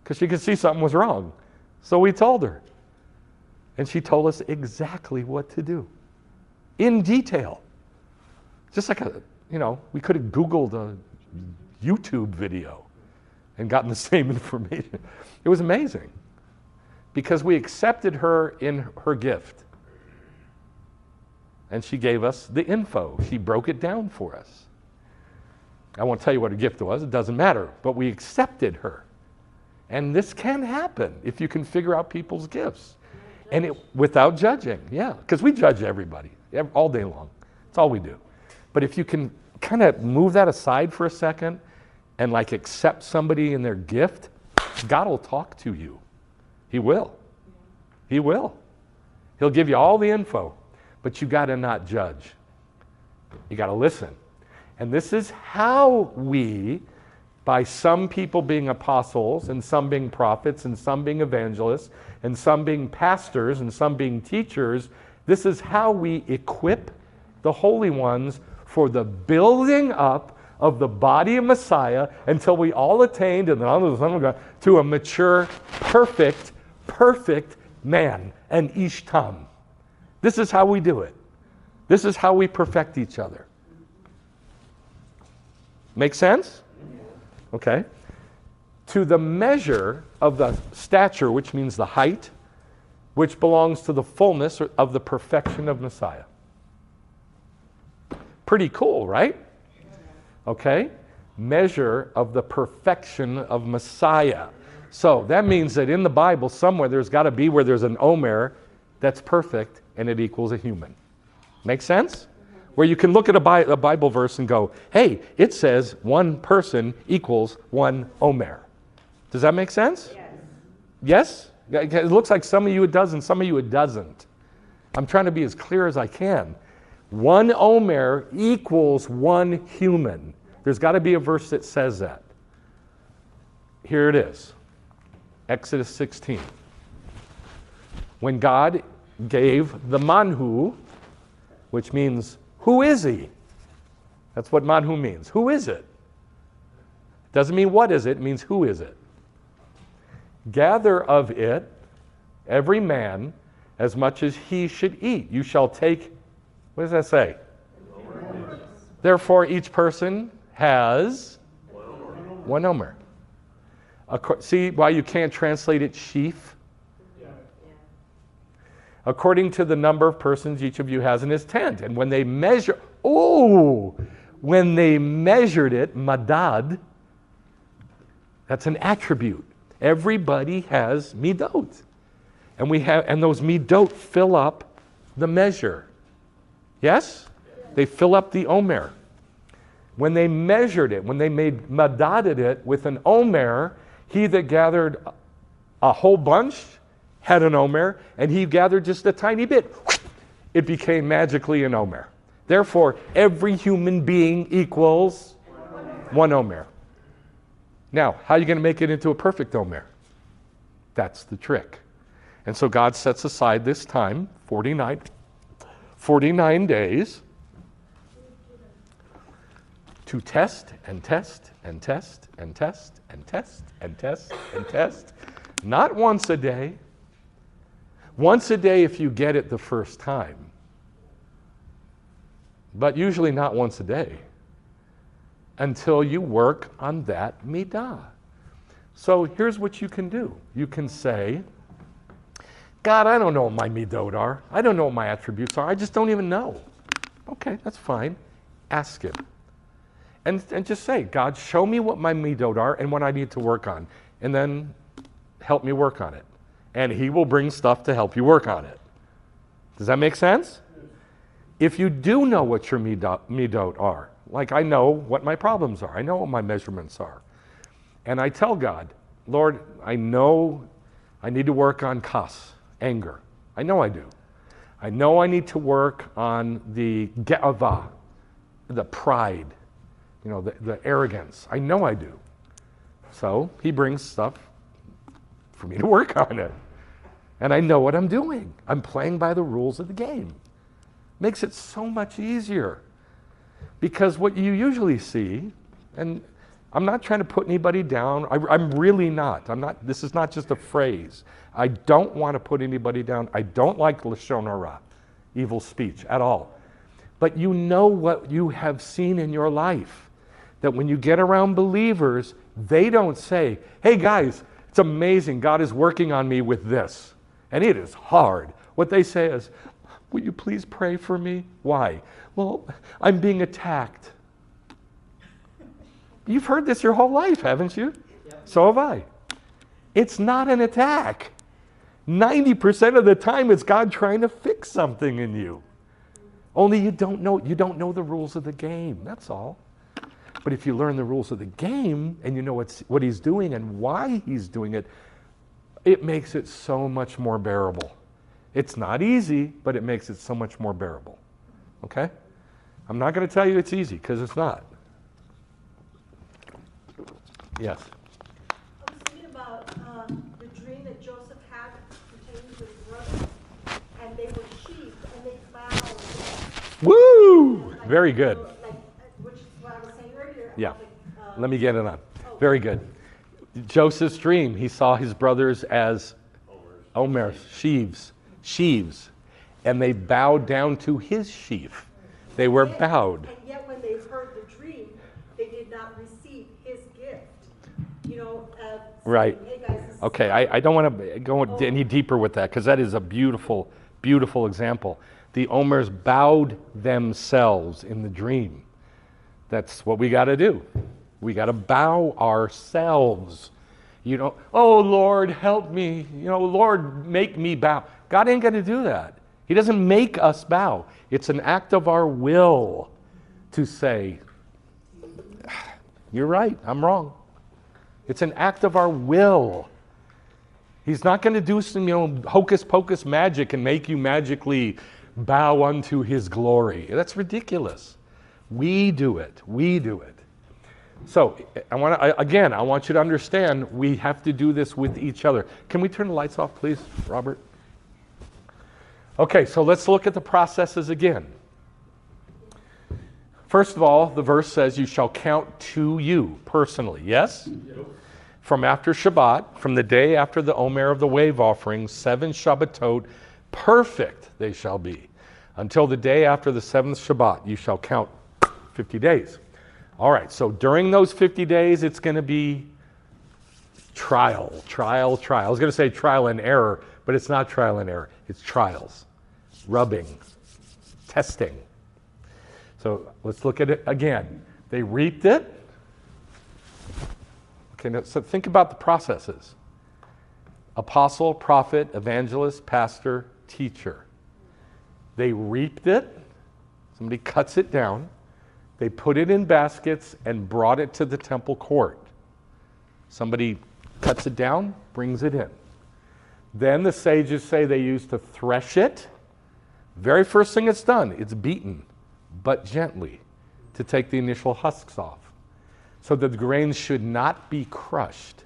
Because she could see something was wrong. So we told her. And she told us exactly what to do. In detail. Just like we could have Googled a YouTube video and gotten the same information. It was amazing. Because we accepted her in her gift. And she gave us the info. She broke it down for us. I won't tell you what her gift was. It doesn't matter. But we accepted her. And this can happen if you can figure out people's gifts. And without judging. Yeah, because we judge everybody all day long. That's all we do. But if you can kind of move that aside for a second and accept somebody in their gift, God will talk to you. He will. He will. He'll give you all the info. But you got to not judge. You got to listen. And this is how we, by some people being apostles, and some being prophets, and some being evangelists, and some being pastors, and some being teachers, This is how we equip the holy ones for the building up of the body of Messiah until we all attained in the knowledge of the Son of God to a mature, perfect man, and ishtam. This is how we do it. This is how we perfect each other. Make sense? Okay. To the measure of the stature, which means the height, which belongs to the fullness of the perfection of Messiah. Pretty cool, right? Okay. Measure of the perfection of Messiah. So that means that in the Bible, somewhere there's got to be where there's an Omer that's perfect and it equals a human. Make sense? Where you can look at a Bible verse and go, hey, it says one person equals one Omer. Does that make sense? Yes? Yes? It looks like some of you it does and some of you it doesn't. I'm trying to be as clear as I can. One Omer equals one human. There's got to be a verse that says that. Here it is. Exodus 16. When God gave the manhu, which means, who is he? That's what manhu means. Who is it? Doesn't mean what is it, it means who is it. Gather of it every man as much as he should eat. You shall take, what does that say? Therefore each person has one Omer. See why you can't translate it sheaf? According to the number of persons each of you has in his tent. And when they measured it, madad, that's an attribute. Everybody has midot. And those midot fill up the measure. Yes? They fill up the Omer. When they measured it, when they madaded it with an Omer, he that gathered a whole bunch had an Omer, and he gathered just a tiny bit. It became magically an Omer. Therefore, every human being equals one Omer. Now, how are you going to make it into a perfect Omer? That's the trick. And so God sets aside this time, 49 days, to test and test and test and test and test and test and test. Not once a day. Once a day if you get it the first time. But usually not once a day. Until you work on that midah. So here's what you can do. You can say, God, I don't know what my midot are. I don't know what my attributes are. I just don't even know. Okay, that's fine. Ask him. And just say, God, show me what my midot are and what I need to work on. And then help me work on it. And he will bring stuff to help you work on it. Does that make sense? If you do know what your midot are, like I know what my problems are, I know what my measurements are, and I tell God, Lord, I know I need to work on kas, anger. I know I do. I know I need to work on the ge'avah, the pride, the arrogance. I know I do. So he brings stuff for me to work on it. And I know what I'm doing. I'm playing by the rules of the game. Makes it so much easier. Because what you usually see, and I'm not trying to put anybody down. I'm really not. This is not just a phrase. I don't want to put anybody down. I don't like lashon hara, evil speech at all. But you know what you have seen in your life. That when you get around believers, they don't say, hey guys, it's amazing. God is working on me with this. And it is hard. What they say is, will you please pray for me? Why? Well, I'm being attacked. You've heard this your whole life, haven't you? Yep. So have I. It's not an attack. 90% of the time it's God trying to fix something in you. Only you don't know the rules of the game. That's all. But if you learn the rules of the game and you know what he's doing and why he's doing it, it makes it so much more bearable. It's not easy, but it makes it so much more bearable. Okay? I'm not going to tell you it's easy, because it's not. Yes? I was thinking about the dream that Joseph had pertaining to his brothers, and they were sheep, and Very good. So, like, which is what I was saying earlier. Yeah. about the, Let me get it on. Oh. Very good. Joseph's dream, he saw his brothers as Omer, sheaves, and they bowed down to his sheaf. They were bowed. And yet when they heard the dream, they did not receive his gift. You know, saying, Right. hey guys, this is Okay, I don't want to go any deeper with that because that is a beautiful, beautiful example. The Omers bowed themselves in the dream. That's what we got to do. We got to bow ourselves. You know, oh Lord, help me. You know, Lord, make me bow. God ain't going to do that. He doesn't make us bow. It's an act of our will to say, you're right, I'm wrong. It's an act of our will. He's not going to do some, hocus pocus magic and make you magically bow unto his glory. That's ridiculous. We do it. We do it. So I want you to understand we have to do this with each other. Can we turn the lights off, please, Robert? Okay, so let's look at the processes again. First of all, the verse says you shall count to you personally. Yes? Yep. From after Shabbat, from the day after the Omer of the wave offering, 7 Shabbatot, perfect they shall be. Until the day after the 7th Shabbat, you shall count 50 days. All right, so during those 50 days, it's going to be trial. I was going to say trial and error, but it's not trial and error. It's trials, rubbing, testing. So let's look at it again. They reaped it. Okay, now, so think about the processes. Apostle, prophet, evangelist, pastor, teacher. They reaped it. Somebody cuts it down. They put it in baskets and brought it to the temple court. Somebody cuts it down, brings it in. Then the sages say they used to thresh it. Very first thing it's done, it's beaten, but gently, to take the initial husks off, so that the grains should not be crushed.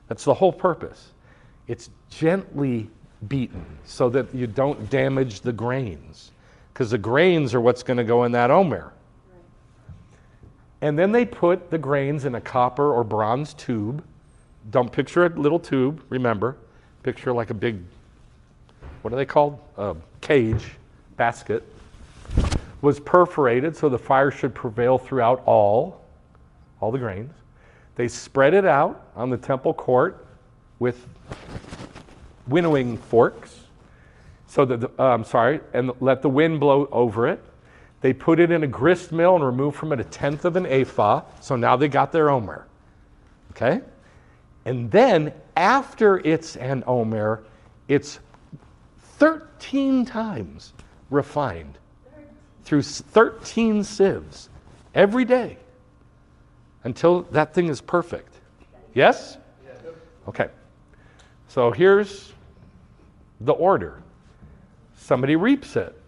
That's the whole purpose. It's gently beaten so that you don't damage the grains, because the grains are what's going to go in that Omer. And then they put the grains in a copper or bronze tube. Don't picture a little tube, remember. Picture like a big, what are they called? Cage, basket. Was perforated so the fire should prevail throughout all the grains. They spread it out on the temple court with winnowing forks, so that and let the wind blow over it. They put it in a grist mill and removed from it 1/10 of an ephah. So now they got their Omer. Okay? And then after it's an Omer, it's 13 times refined through 13 sieves every day until that thing is perfect. Yes? Okay. So here's the order. Somebody reaps it.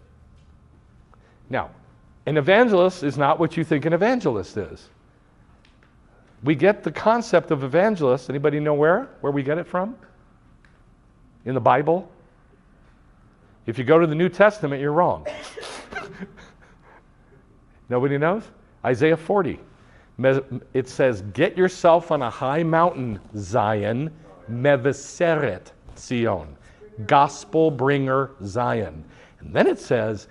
Now, an evangelist is not what you think an evangelist is. We get the concept of evangelist. Anybody know where we get it from? In the Bible? If you go to the New Testament, you're wrong. Nobody knows? Isaiah 40. It says, get yourself on a high mountain, Zion, Mevaseret, Tzion. Gospel bringer, Zion. And then it says,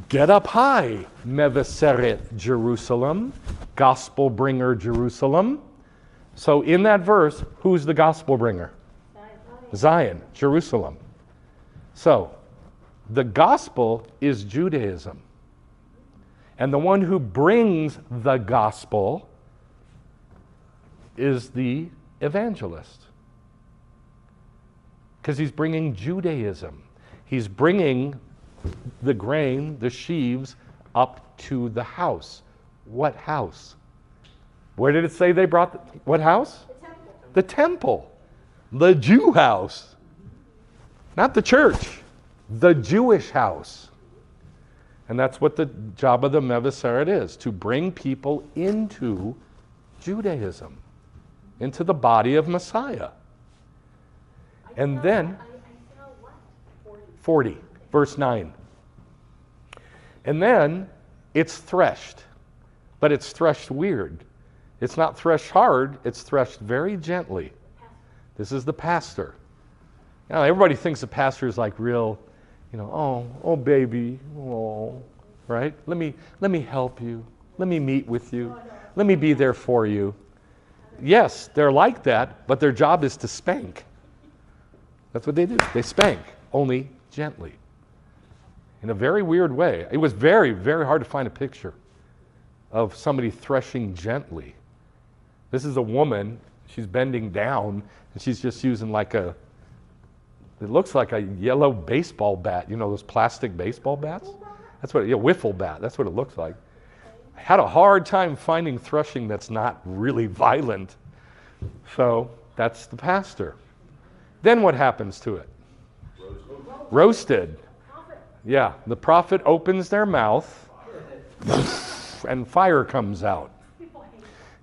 get up high, Mevaseret, Jerusalem, gospel bringer, Jerusalem. So in that verse, who's the gospel bringer? Zion, Jerusalem. So the gospel is Judaism. And the one who brings the gospel is the evangelist. Because he's bringing Judaism. He's bringing the grain, the sheaves, up to the house. What house? Where did it say they brought what house? The temple. The Jew house. Not the church. The Jewish house. And that's what the job of the Mevaseret is, to bring people into Judaism, into the body of Messiah. And then, 40, verse 9. And then It's threshed, but it's threshed weird. It's not threshed hard, it's threshed very gently. This is the pastor. Now, everybody thinks the pastor is like real, oh baby, oh, right? Let me help you. Let me meet with you. Let me be there for you. Yes, they're like that, but their job is to spank. That's what they do. They spank, only gently. In a very weird way. It was very, very hard to find a picture of somebody threshing gently. This is a woman, she's bending down, and she's just using it looks like a yellow baseball bat, those plastic baseball bats? That's what, wiffle bat, that's what it looks like. I had a hard time finding threshing that's not really violent. So that's the pastor. Then what happens to it? Roasted. Yeah, the prophet opens their mouth and fire comes out.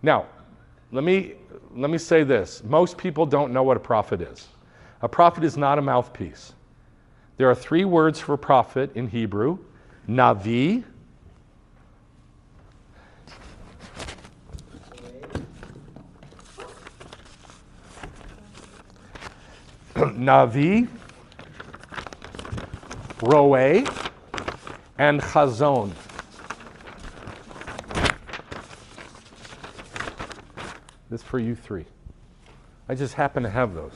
Now, let me say this. Most people don't know what a prophet is. A prophet is not a mouthpiece. There are 3 words for prophet in Hebrew. Navi, Navi, Roe, and Chazon. This is for you 3. I just happen to have those.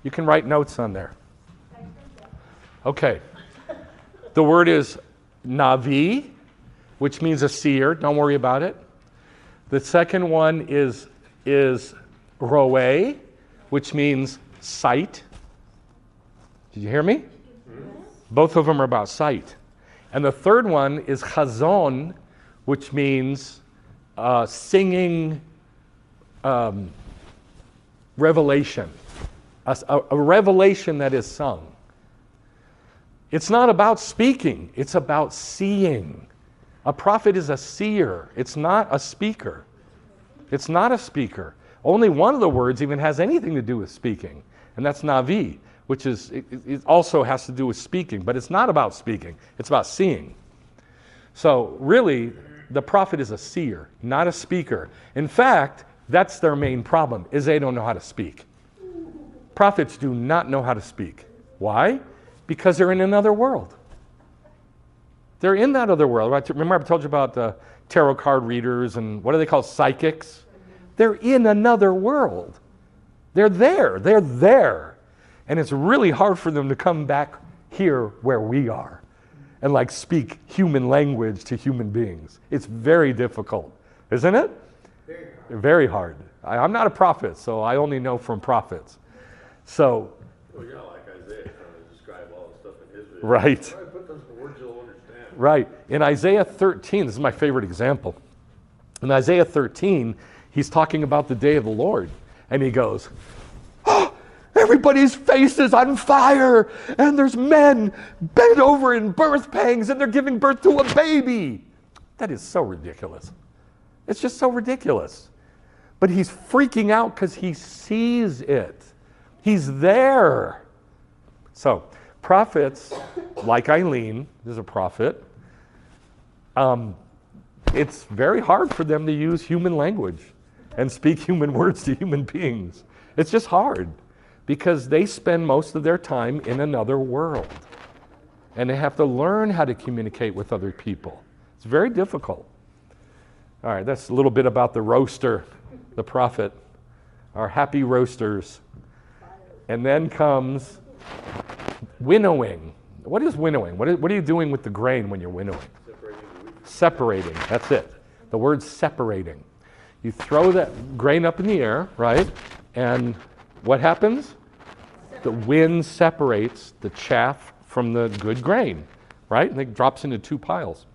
You can write notes on there. Okay. The word is Navi, which means a seer. Don't worry about it. The second one is Roe, which means sight. Did you hear me? Both of them are about sight. And the third one is Chazon, which means singing revelation. A revelation that is sung. It's not about speaking, it's about seeing. A prophet is a seer, it's not a speaker. It's not a speaker. Only one of the words even has anything to do with speaking, and that's Navi, which is, it also has to do with speaking, but it's not about speaking, it's about seeing. So really, the prophet is a seer, not a speaker. In fact, that's their main problem, is they don't know how to speak. Prophets do not know how to speak. Why? Because they're in another world. They're in that other world. Right? Remember I told you about tarot card readers and what are they called? Psychics? They're in another world. They're there. And it's really hard for them to come back here where we are and speak human language to human beings. It's very difficult, isn't it? Very hard. I'm not a prophet, so I only know from prophets. So, well, you're not like Isaiah trying to describe all the stuff in his video. Right. Try to put those in words you'll understand. Right. In Isaiah 13, this is my favorite example. In Isaiah 13, he's talking about the day of the Lord. And he goes, oh, everybody's face is on fire. And there's men bent over in birth pangs and they're giving birth to a baby. That is so ridiculous. It's just so ridiculous. But he's freaking out because he sees it. He's there. So, prophets, like Eileen, is a prophet. It's very hard for them to use human language and speak human words to human beings. It's just hard because they spend most of their time in another world. And they have to learn how to communicate with other people. It's very difficult. All right, that's a little bit about the roaster, the prophet, our happy roasters. And then comes winnowing. What is winnowing? What are you doing with the grain when you're winnowing? Separating. That's it. The word separating. You throw that grain up in the air, right? And what happens? The wind separates the chaff from the good grain, right? And it drops into 2 piles.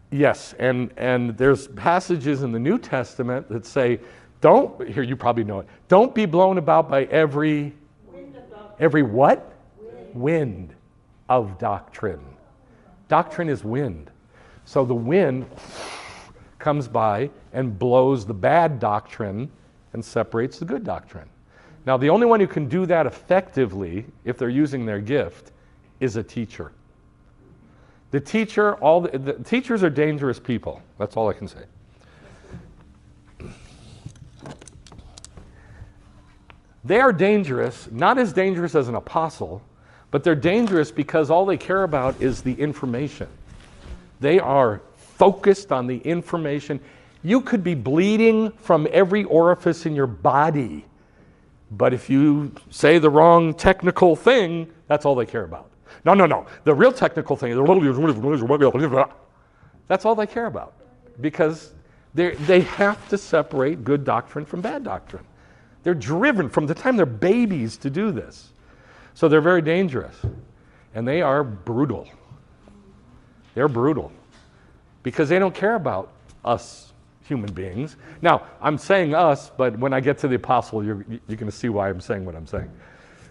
Yes, and there's passages in the New Testament that say, here you probably know it, don't be blown about by every what? Wind of doctrine. Doctrine is wind. So the wind comes by and blows the bad doctrine and separates the good doctrine. Now the only one who can do that effectively, if they're using their gift, is a teacher. The teachers are dangerous people. That's all I can say. They are dangerous, not as dangerous as an apostle, but they're dangerous because all they care about is the information. They are focused on the information. You could be bleeding from every orifice in your body, but if you say the wrong technical thing, that's all they care about. No. The real technical thing, that's all they care about. Because they have to separate good doctrine from bad doctrine. They're driven from the time they're babies to do this. So they're very dangerous. And they are brutal. They're brutal. Because they don't care about us human beings. Now, I'm saying us, but when I get to the apostle, you're going to see why I'm saying what I'm saying.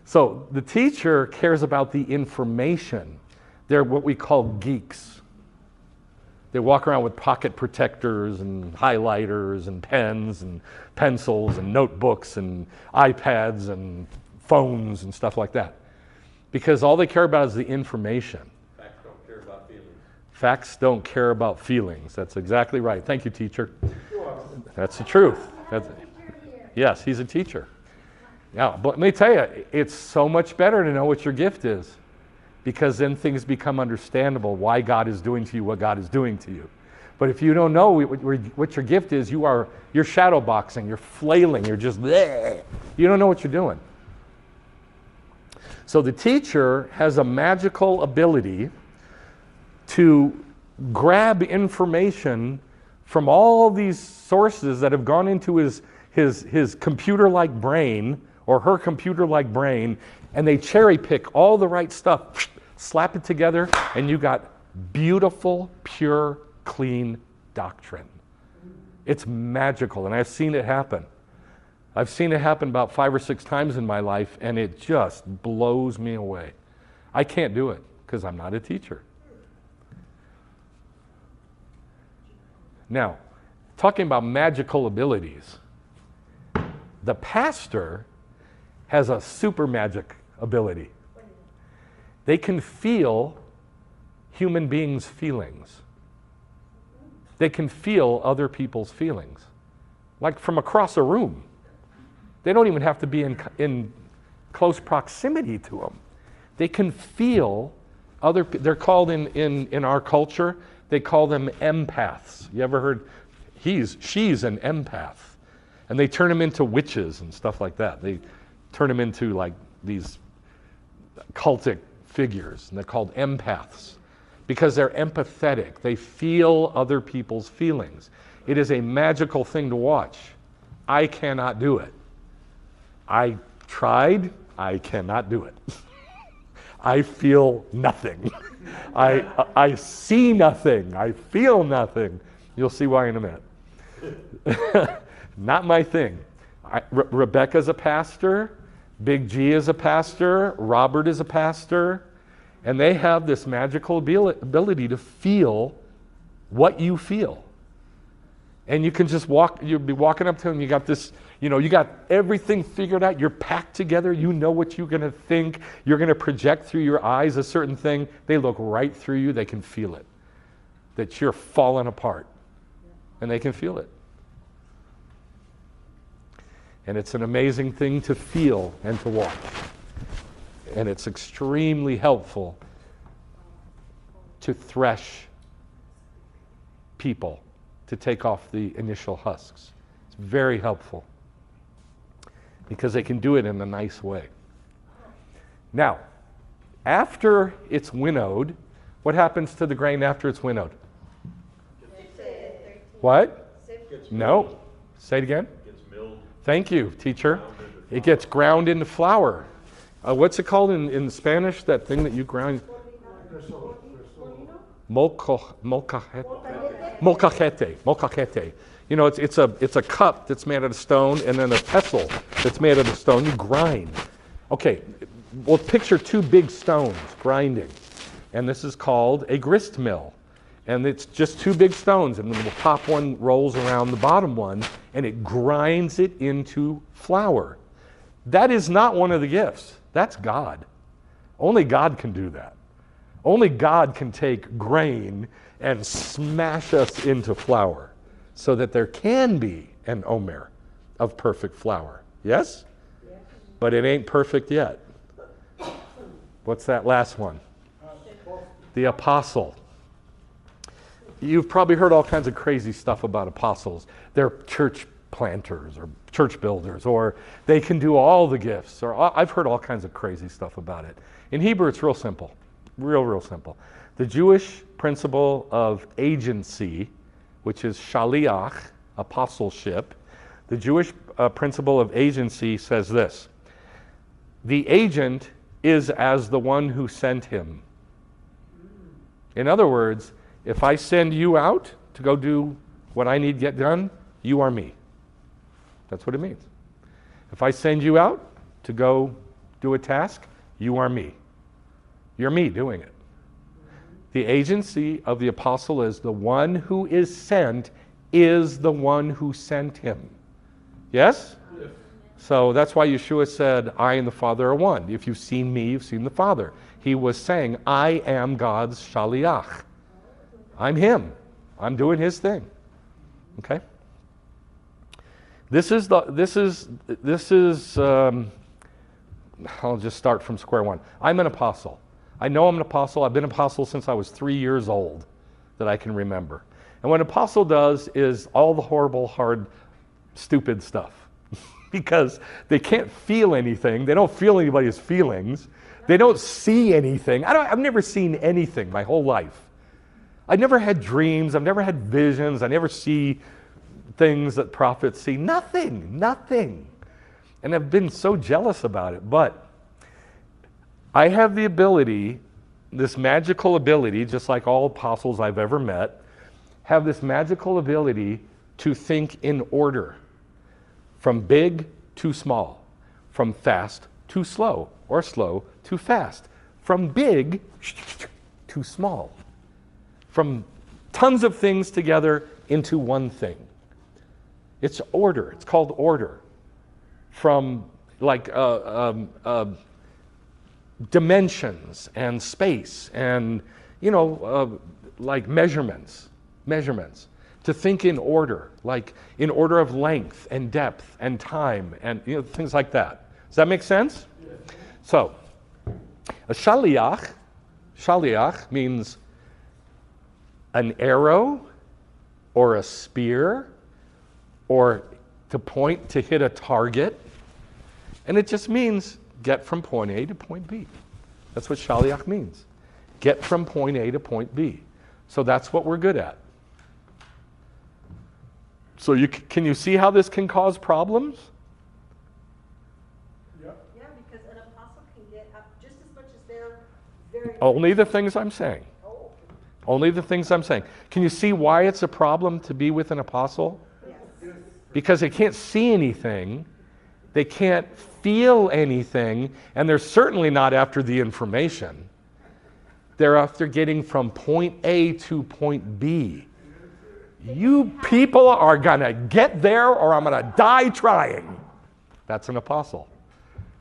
So the teacher cares about the information. They're what we call geeks. They walk around with pocket protectors and highlighters and pens and pencils and notebooks and iPads and phones and stuff like that. Because all they care about is the information. Facts don't care about feelings. Facts don't care about feelings. That's exactly right. Thank you, teacher. That's the truth. Yes, he's a teacher. Now, but let me tell you, it's so much better to know what your gift is, because then things become understandable why God is doing to you what God is doing to you. But if you don't know what your gift is, you're shadow boxing, you're flailing, you're just bleh. You don't know what you're doing. So the teacher has a magical ability to grab information from all these sources that have gone into his computer-like brain or her computer-like brain, and they cherry pick all the right stuff, slap it together, and you got beautiful, pure, clean doctrine. It's magical, and I've seen it happen. I've seen it happen about 5 or 6 times in my life, and it just blows me away. I can't do it because I'm not a teacher. Now, talking about magical abilities, the pastor has a super magic ability. They can feel human beings' feelings. They can feel other people's feelings, like from across a room. They don't even have to be in close proximity to them. They can feel they're called in our culture, they call them empaths. You ever heard, she's an empath. And they turn them into witches and stuff like that. They turn them into like these cultic figures, and they're called empaths because they're empathetic. They feel other people's feelings. It is a magical thing to watch. I cannot do it. I tried, I cannot do it. I feel nothing. I see nothing. I feel nothing. You'll see why in a minute. Not my thing. Rebecca's a pastor. Big G is a pastor. Robert is a pastor. And they have this magical ability to feel what you feel. And you can just you'll be walking up to them, you got this, you got everything figured out, you're packed together, you know what you're gonna think, you're gonna project through your eyes a certain thing, they look right through you, they can feel it. That you're falling apart. And they can feel it. And it's an amazing thing to feel and to watch. And it's extremely helpful to thresh people, to take off the initial husks. It's very helpful because they can do it in a nice way. Now, after it's winnowed, what happens to the grain after it's winnowed? What? No. Say it again. Thank you, teacher. It gets ground into flour. What's it called in Spanish, that thing that you grind? Molcajete. It's a cup that's made out of stone and then a pestle that's made out of stone. You grind. Okay, well, picture 2 big stones grinding. And this is called a grist mill. And it's just 2 big stones, and the top one rolls around the bottom one, and it grinds it into flour. That is not one of the gifts. That's God. Only God can do that. Only God can take grain and smash us into flour so that there can be an Omer of perfect flour. Yes? But it ain't perfect yet. What's that last one? The apostle. You've probably heard all kinds of crazy stuff about apostles. They're church planters or church builders, or they can do all the gifts. Or I've heard all kinds of crazy stuff about it. In Hebrew, it's real simple. Real simple. The Jewish principle of agency, which is shaliach, apostleship, the Jewish principle of agency says this: the agent is as the one who sent him. In other words, if I send you out to go do what I need to get done, you are me. That's what it means. If I send you out to go do a task, you are me. You're me doing it. The agency of the apostle is the one who is sent is the one who sent him. Yes? Yes. So that's why Yeshua said, I and the Father are one. If you've seen me, you've seen the Father. He was saying, I am God's shaliach. I'm him. I'm doing his thing. Okay? I'll just start from square one. I'm an apostle. I know I'm an apostle. I've been an apostle since I was 3 years old that I can remember. And what an apostle does is all the horrible, hard, stupid stuff. Because they can't feel anything. They don't feel anybody's feelings. They don't see anything. I've never seen anything my whole life. I've never had dreams. I've never had visions. I never see things that prophets see. Nothing. And I've been so jealous about it. But I have the ability, this magical ability, just like all apostles I've ever met, have this magical ability to think in order. From big to small. From fast to slow. Or slow to fast. From big to small. From tons of things together into one thing. It's order. It's called order. From like dimensions and space and, like measurements. To think in order, like in order of length and depth and time and things like that. Does that make sense? Yes. So, a shaliach means an arrow or a spear or to point to hit a target. And it just means get from point A to point B. That's what shaliach means. Get from point A to point B. So that's what we're good at. So can you see how this can cause problems? Yeah, because an apostle can get up just as much as they're very... Only the things I'm saying. Oh. Only the things I'm saying. Can you see why it's a problem to be with an apostle? Yes. Because they can't see anything. They can't feel anything. And they're certainly not after the information. They're after getting from point A to point B. You people are going to get there or I'm going to die trying. That's an apostle.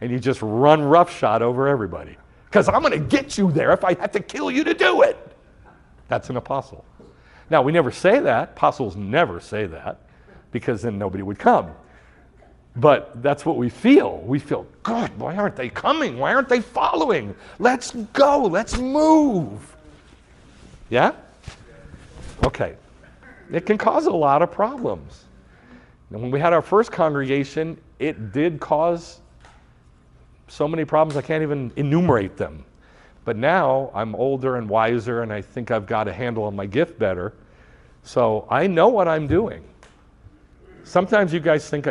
And you just run roughshod over everybody. Because I'm going to get you there if I have to kill you to do it. That's an apostle. Now, we never say that. Apostles never say that because then nobody would come. But that's what we feel. We feel, God, why aren't they coming? Why aren't they following? Let's go. Let's move. Yeah? Okay. It can cause a lot of problems. And when we had our first congregation, it did cause so many problems I can't even enumerate them. But now I'm older and wiser and I think I've got a handle on my gift better. So I know what I'm doing. Sometimes you guys think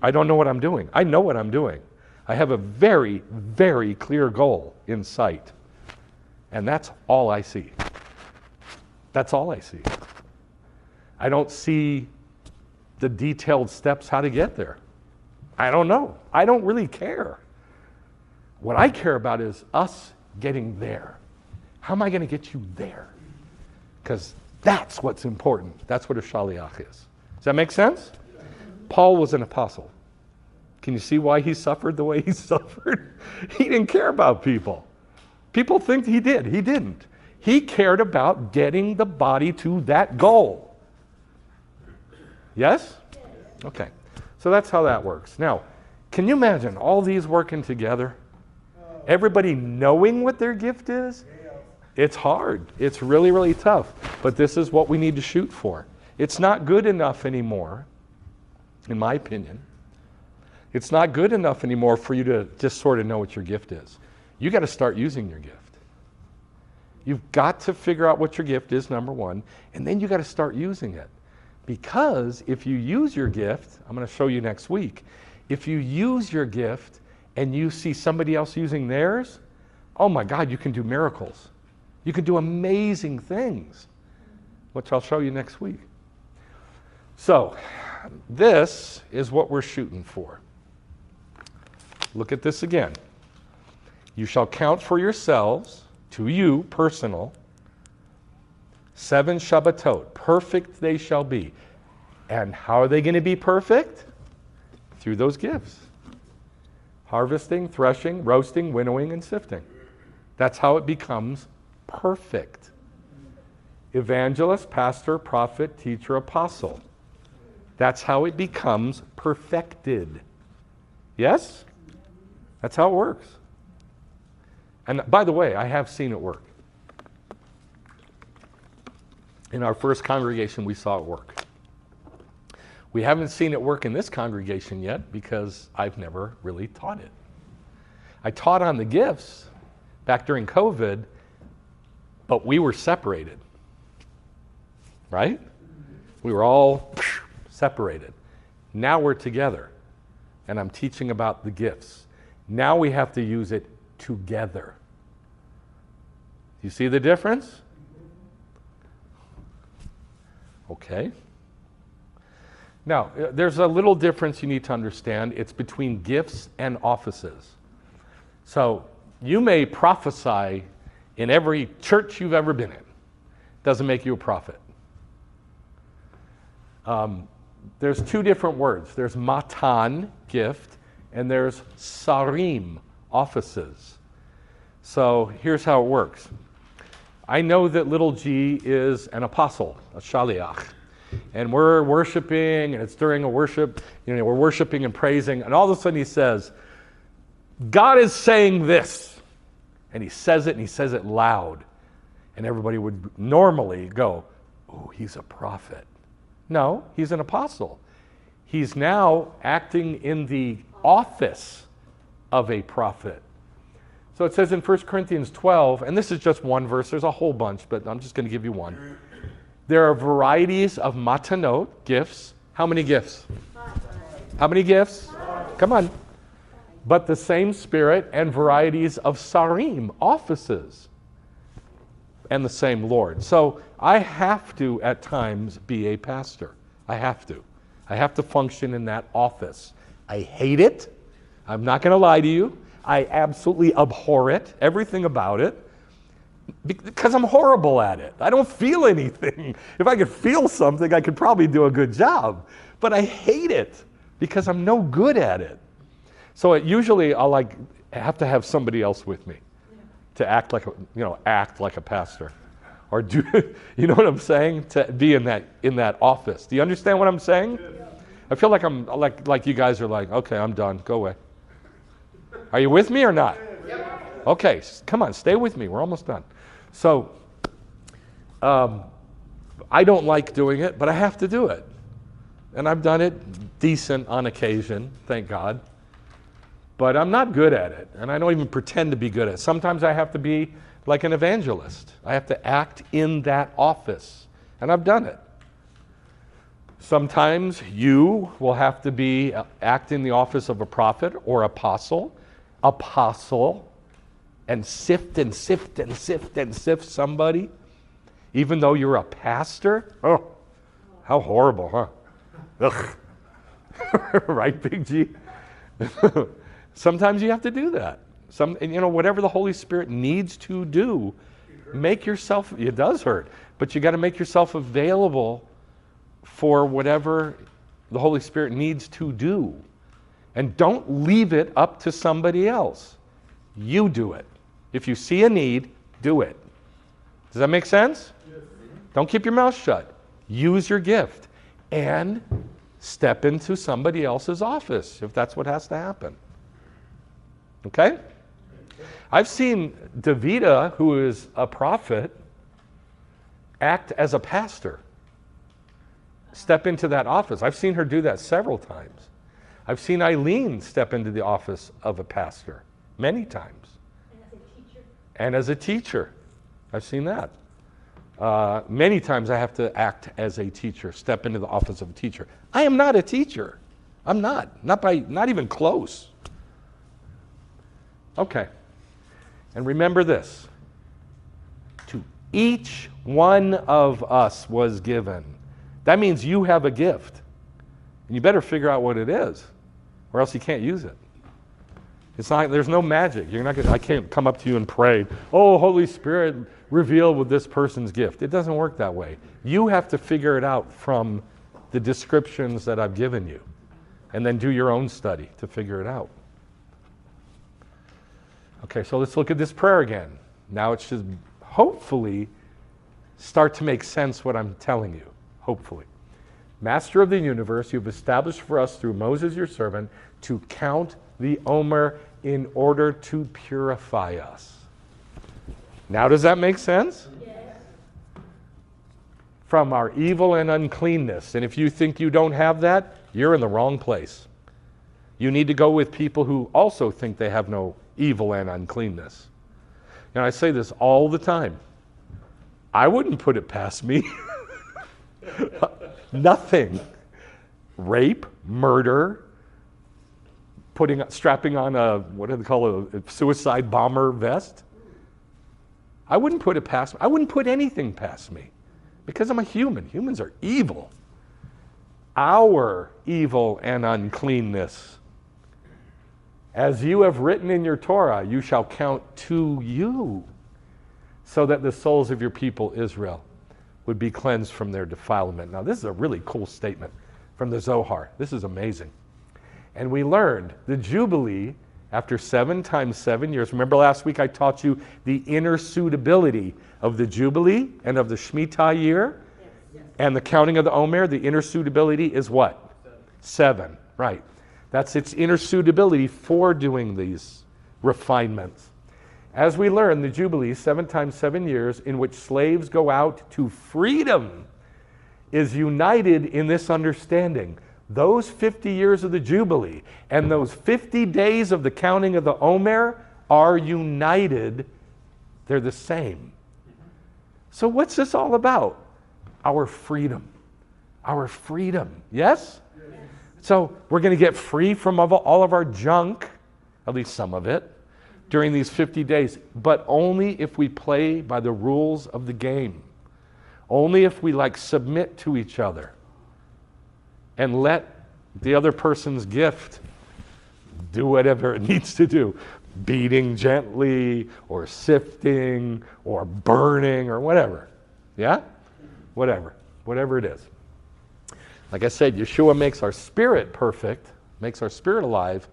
I don't know what I'm doing. I know what I'm doing. I have a very, very clear goal in sight. And that's all I see. That's all I see. I don't see the detailed steps how to get there. I don't know. I don't really care. What I care about is us getting there. How am I going to get you there? Because that's what's important. That's what a shaliach is. Does that make sense? Paul was an apostle. Can you see why he suffered the way he suffered? He didn't care about people. People think he did. He didn't. He cared about getting the body to that goal. Yes? Okay. So that's how that works. Now, can you imagine all these working together? Everybody knowing what their gift is? It's hard. It's really, really tough. But this is what we need to shoot for. It's not good enough anymore, in my opinion. It's not good enough anymore for you to just sort of know what your gift is. You got to start using your gift. You've got to figure out what your gift is, number one, and then you got to start using it. Because if you use your gift, I'm going to show you next week, if you use your gift and you see somebody else using theirs, oh my God, you can do miracles. You can do amazing things, which I'll show you next week. So, this is what we're shooting for. Look at this again. You shall count for yourselves, to you, personal, 7 Shabbatot. Perfect they shall be. And how are they going to be perfect? Through those gifts. Harvesting, threshing, roasting, winnowing, and sifting. That's how it becomes perfect. Evangelist, pastor, prophet, teacher, apostle. That's how it becomes perfected. Yes? That's how it works. And by the way, I have seen it work. In our first congregation, we saw it work. We haven't seen it work in this congregation yet because I've never really taught it. I taught on the gifts back during COVID, but we were separated. Right? We were all separated. Now we're together, and I'm teaching about the gifts. Now we have to use it together. You see the difference? Okay. Now, there's a little difference you need to understand. It's between gifts and offices. So, you may prophesy in every church you've ever been in. Doesn't make you a prophet. There's 2 different words. There's matan, gift, and there's sarim, offices. So here's how it works. I know that little g is an apostle, a shaliach. And we're worshiping, and it's during a worship, we're worshiping and praising, and all of a sudden he says, God is saying this. And he says it loud. And everybody would normally go, oh, he's a prophet. No, he's an apostle. He's now acting in the office of a prophet. So it says in 1 Corinthians 12, and this is just one verse, there's a whole bunch, but I'm just going to give you one. There are varieties of matanot, gifts. How many gifts? 5. How many gifts? 5. Come on. But the same Spirit, and varieties of sarim, offices, and the same Lord. So I have to, at times, be a pastor. I have to. I have to function in that office. I hate it. I'm not going to lie to you. I absolutely abhor it, everything about it, because I'm horrible at it. I don't feel anything. If I could feel something, I could probably do a good job. But I hate it because I'm no good at it. So usually I'll have to have somebody else with me to act like a pastor, or do you know what I'm saying? To be in that office. Do you understand what I'm saying? I feel like I'm like you guys are like, okay, I'm done. Go away. Are you with me or not? Okay, come on, stay with me. We're almost done. So, I don't like doing it, but I have to do it. And I've done it decent on occasion, thank God. But I'm not good at it, and I don't even pretend to be good at it. Sometimes I have to be like an evangelist. I have to act in that office, and I've done it. Sometimes you will have to act in the office of a prophet or apostle, and sift and sift and sift and sift somebody, even though you're a pastor. Oh, how horrible, huh? Ugh. Right, Big G? Sometimes you have to do that. Whatever the Holy Spirit needs to do, make yourself, it does hurt, but you got to make yourself available for whatever the Holy Spirit needs to do. And don't leave it up to somebody else. You do it. If you see a need, do it. Does that make sense? Yes. Don't keep your mouth shut. Use your gift and step into somebody else's office if that's what has to happen. Okay? I've seen Davida, who is a prophet, act as a pastor. Step into that office. I've seen her do that several times. I've seen Eileen step into the office of a pastor many times. And as a teacher. I've seen that. Many times I have to act as a teacher, step into the office of a teacher. I am not a teacher. I'm not. Not even close. Okay. And remember this. To each one of us was given. That means you have a gift. And you better figure out what it is, or else you can't use it. It's not, there's no magic. I can't come up to you and pray, oh, Holy Spirit, reveal with this person's gift. It doesn't work that way. You have to figure it out from the descriptions that I've given you, and then do your own study to figure it out. Okay, so let's look at this prayer again. Now it should hopefully start to make sense what I'm telling you. Hopefully. Master of the universe, you've established for us through Moses your servant to count the Omer in order to purify us. Now does that make sense? Yes. From our evil and uncleanness. And if you think you don't have that, you're in the wrong place. You need to go with people who also think they have no evil and uncleanness. And I say this all the time. I wouldn't put it past me. Nothing. Rape, murder, strapping on what do they call a suicide bomber vest. I wouldn't put it past me. I wouldn't put anything past me because I'm a human. Humans are evil. Our evil and uncleanness. As you have written in your Torah, you shall count to you, so that the souls of your people Israel would be cleansed from their defilement. Now, this is a really cool statement from the Zohar. This is amazing. And we learned the Jubilee after 7 times 7 years. Remember last week I taught you the inner suitability of the Jubilee and of the Shemitah year? Yes. And the counting of the Omer, the inner suitability is what? 7, right. That's its inner suitability for doing these refinements. As we learn, the Jubilee, 7 times 7 years, in which slaves go out to freedom, is united in this understanding. Those 50 years of the Jubilee and those 50 days of the counting of the Omer are united. They're the same. So what's this all about? Our freedom. Our freedom. Yes? Yes. So we're going to get free from all of our junk, at least some of it, during these 50 days, but only if we play by the rules of the game. Only if we submit to each other and let the other person's gift do whatever it needs to do. Beating gently or sifting or burning or whatever. Yeah? Whatever it is. Like I said, Yeshua makes our spirit perfect, makes our spirit alive,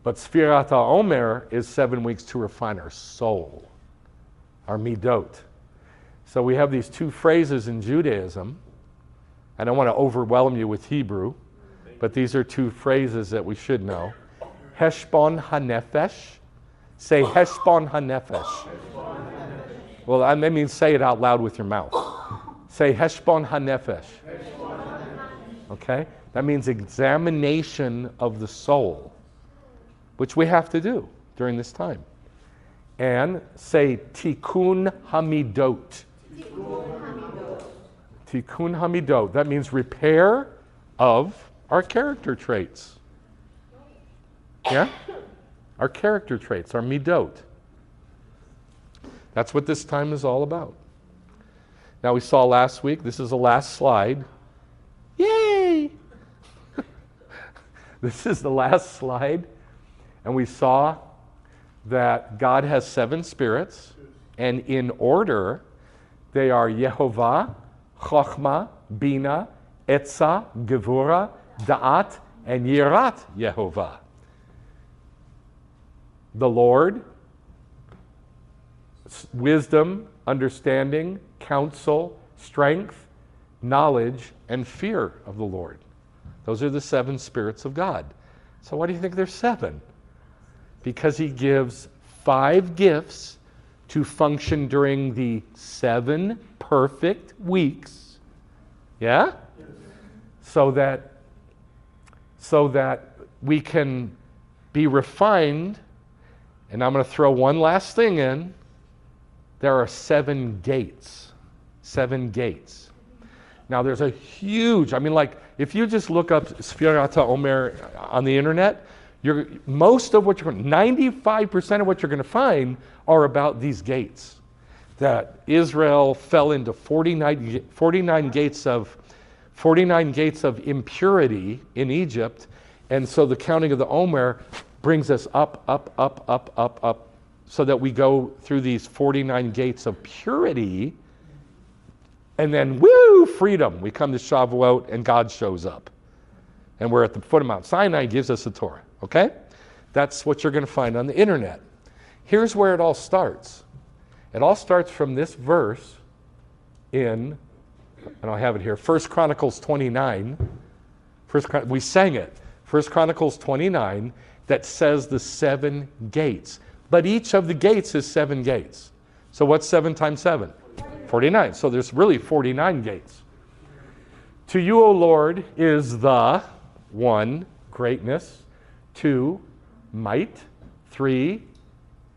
but Sfirat HaOmer is 7 weeks to refine our soul, our midot. So we have these 2 phrases in Judaism. I don't want to overwhelm you with Hebrew, but these are 2 phrases that we should know. Heshbon HaNefesh. Say Heshbon HaNefesh. Well, that means say it out loud with your mouth. Say Heshbon HaNefesh. Okay? That means examination of the soul, which we have to do during this time. And say Tikkun Hamidot. Tikkun Hamidot. That means repair of our character traits. Yeah? Our character traits, our midot. That's what this time is all about. Now we saw last week, this is the last slide. Yay! This is the last slide. And we saw that God has 7 spirits, and in order, they are Yehovah, Chochmah, Bina, Etzah, Gevurah, Da'at, and Yirat Yehovah. The Lord, wisdom, understanding, counsel, strength, knowledge, and fear of the Lord. Those are the 7 spirits of God. So why do you think there's 7? Because he gives 5 gifts to function during the 7 perfect weeks. Yeah? So that we can be refined. And I'm going to throw one last thing in. There are 7 gates. 7 gates. Now there's a huge, if you just look up Sfirat Omer on the internet, 95% of what you're going to find are about these gates. That Israel fell into 49 gates of impurity in Egypt, and so the counting of the Omer brings us up, so that we go through these 49 gates of purity, and then, woo, freedom. We come to Shavuot, and God shows up. And we're at the foot of Mount Sinai, gives us the Torah, okay? That's what you're going to find on the internet. Here's where it all starts. It all starts from this verse in, and I'll have it here, 1 Chronicles 29. We sang it. 1 Chronicles 29, that says the 7 gates. But each of the gates is 7 gates. So what's 7 times 7? 49. So there's really 49 gates. To you, O Lord, is the 1, greatness, 2, might, 3,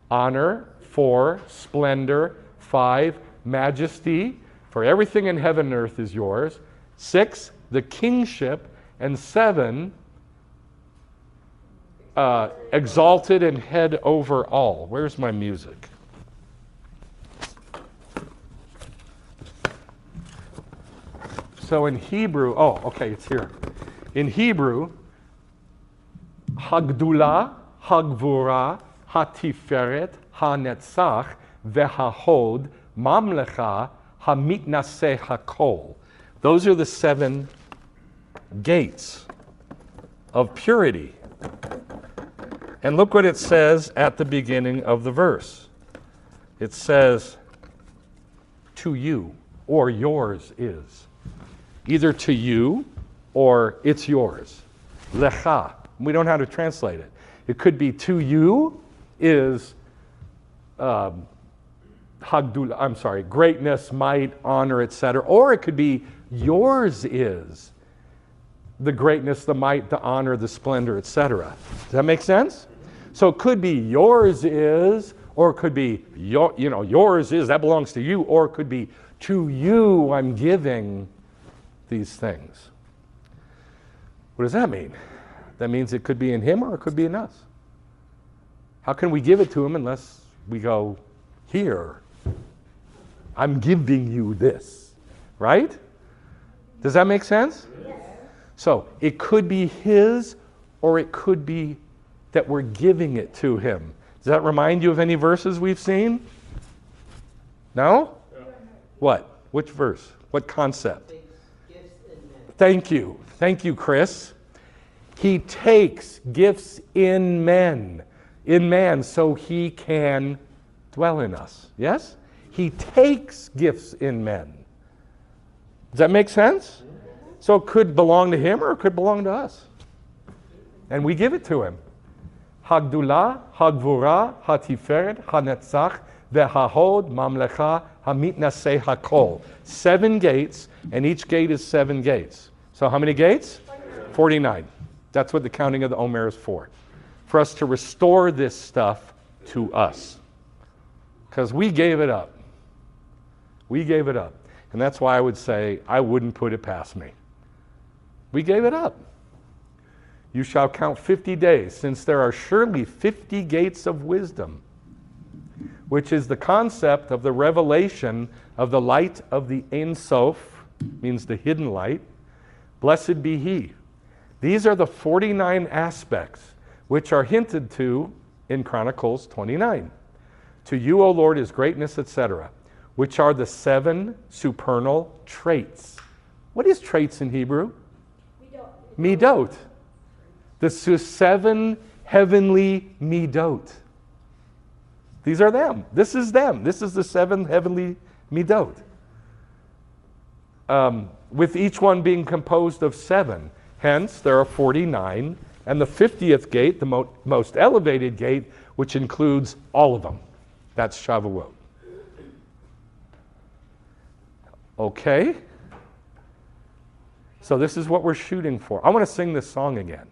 honor, 4, splendor, 5, majesty, for everything in heaven and earth is yours, 6, the kingship, and 7, exalted and head over all. Where's my music? So in Hebrew, it's here. In Hebrew, Hagdula, Hagvura, Hatiferet, Hanetzach, Vehahod, Mamlecha, Hamitnaseh Hakol. Those are the 7 gates of purity. And look what it says at the beginning of the verse. It says, to you, or yours is. Either to you, or it's yours. Lecha. We don't know how to translate it. It could be to you is greatness, might, honor, etc. Or it could be yours is the greatness, the might, the honor, the splendor, etc. Does that make sense? So it could be yours is, or it could be yours is, that belongs to you, or it could be to you I'm giving these things. What does that mean? That means it could be in him or it could be in us. How can we give it to him unless we go, here, I'm giving you this, right? Does that make sense? Yes. So it could be his, or it could be that we're giving it to him. Does that remind you of any verses we've seen? No? Yeah. What? Which verse? What concept? Thank you. Thank you, Chris. He takes gifts in man, so he can dwell in us. Yes? He takes gifts in men. Does that make sense? So it could belong to him or it could belong to us. And we give it to him. Hagdula, Hagvura, Hatiferet, Hanetzach, Vehahod, Mamlecha, Hamitnaseh Hakol. 7 gates, and each gate is 7 gates. So how many gates? 49. That's what the counting of the Omer is for. For us to restore this stuff to us. Because we gave it up. We gave it up. And that's why I would say I wouldn't put it past me. We gave it up. You shall count 50 days, since there are surely 50 gates of wisdom, which is the concept of the revelation of the light of the Ein Sof, means the hidden light. Blessed be he. These are the 49 aspects which are hinted to in Chronicles 29. To you, O Lord, is greatness, etc., which are the 7 supernal traits. What is traits in Hebrew? Midot. The 7 heavenly midot. These are them. This is them. This is the 7 heavenly midot. With each one being composed of 7. Hence, there are 49. And the 50th gate, the most elevated gate, which includes all of them. That's Shavuot. Okay? So this is what we're shooting for. I want to sing this song again.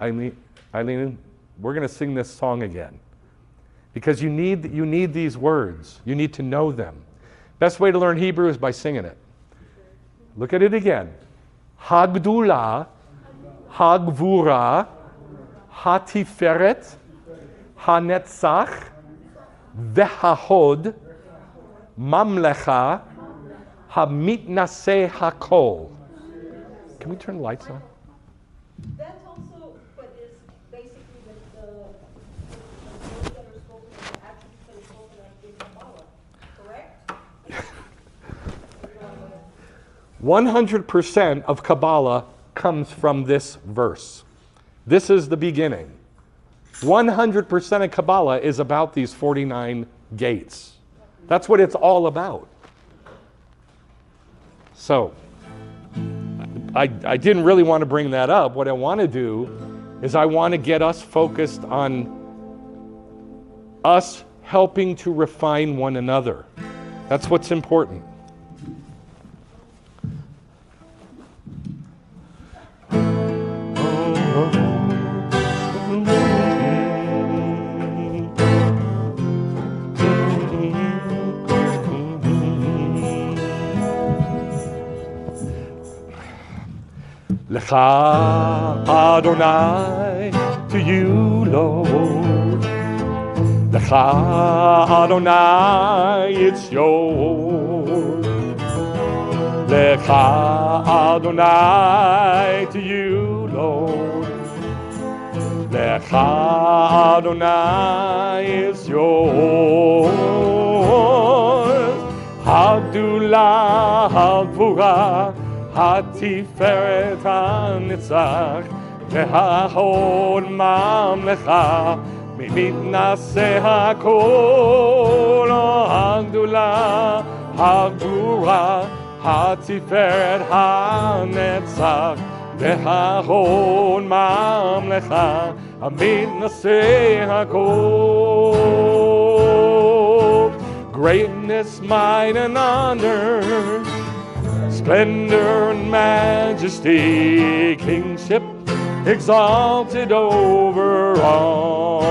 Okay. Eileen, we're going to sing this song again. Because you need these words. You need to know them. Best way to learn Hebrew is by singing it. Look at it again. Hagdula, Hagvura, Hatiferet, Hanetzach, Vehahod, Mamlecha, Hamitnaseh Hakol. Can we turn the lights on? That's also what is basically the words that are spoken, the attributes that are spoken of in Kabbalah, correct? 100% of Kabbalah comes from this verse. This is the beginning. 100% of Kabbalah is about these 49 gates. That's what it's all about. So, I didn't really want to bring that up. What I want to do is I want to get us focused on us helping to refine one another. That's what's important. Lecha Adonai, to you, Lord. Lecha Adonai, it's yours. Lecha Adonai, to you, Lord. Lecha Adonai, it's yours. Hagdula, Hagvura, Hatiferet HaNetzach, Vehahod Mamlecha, Mitnaseh Hakol. Hagdula, Hagvura, Hatiferet HaNetzach, Vehahod Mamlecha, Mitnaseh Hakol. Greatness, might, and honor, splendor and majesty, kingship exalted over all.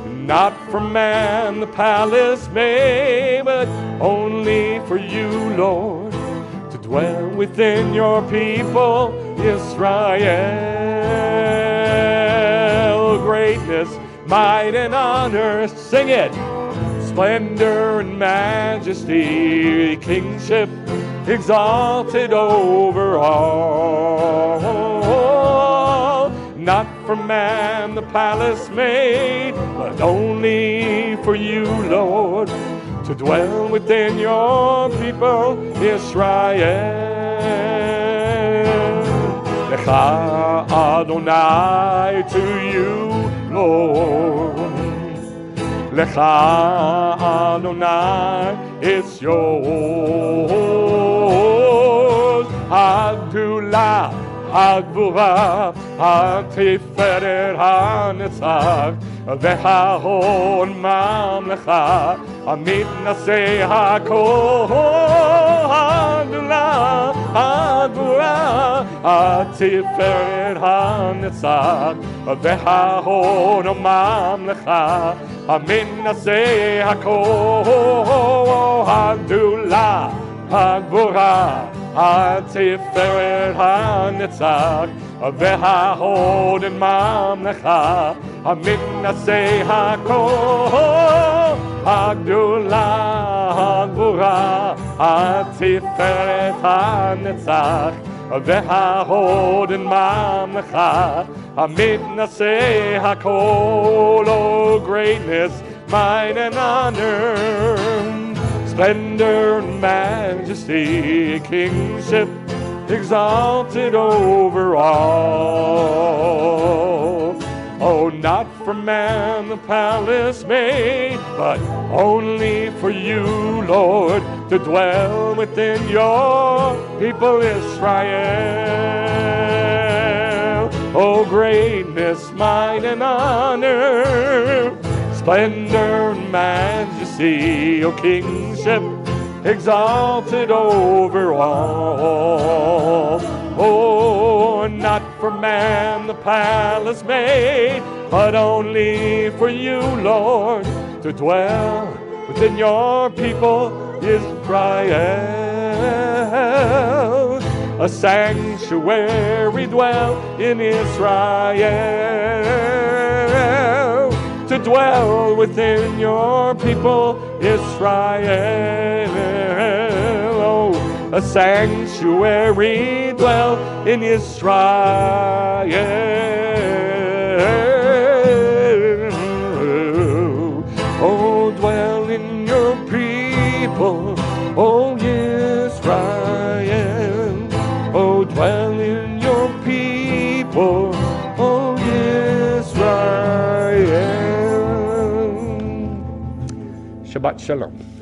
Not for man the palace made, but only for you, Lord, to dwell within your people, Israel. Greatness, might, and honor, sing it. Splendor and majesty, kingship exalted over all. Not for man the palace made, but only for you, Lord, to dwell within your people, Israel. Lecha Adonai, to you, Lord. Lecha Adonai, it's yours. Hagdula, Hagvura, Hatiferet HaNetzach, Vehahod Mamlecha, Mitnaseh Hakol. Hagdula, Hagvura, Hatiferet HaNetzach, Vehahod Mamlecha, Mitnaseh Hakol. Hagdula, Hagvura, Hatiferet HaNetzach, Vehahod Mamlecha, Mitnaseh Hakol. Hagdula, Hagvura, Hatiferet HaNetzach, Vehahod Mamlecha, Mitnaseh Hakol. Oh, greatness, might, and honor, splendor and majesty, kingship exalted over all. Oh, not for man the palace made, but only for you, Lord, to dwell within your people Israel. Oh, greatness, might, and honor, splendor and majesty, O kingship exalted over all. Oh, not for man the palace made, but only for you, Lord, to dwell within your people Israel. A sanctuary dwell in Israel, to dwell within your people Israel. Oh, a sanctuary dwell in Israel. Oh, dwell in your people, oh Israel. Oh, dwell in your people, oh Israel. Shabbat Shalom.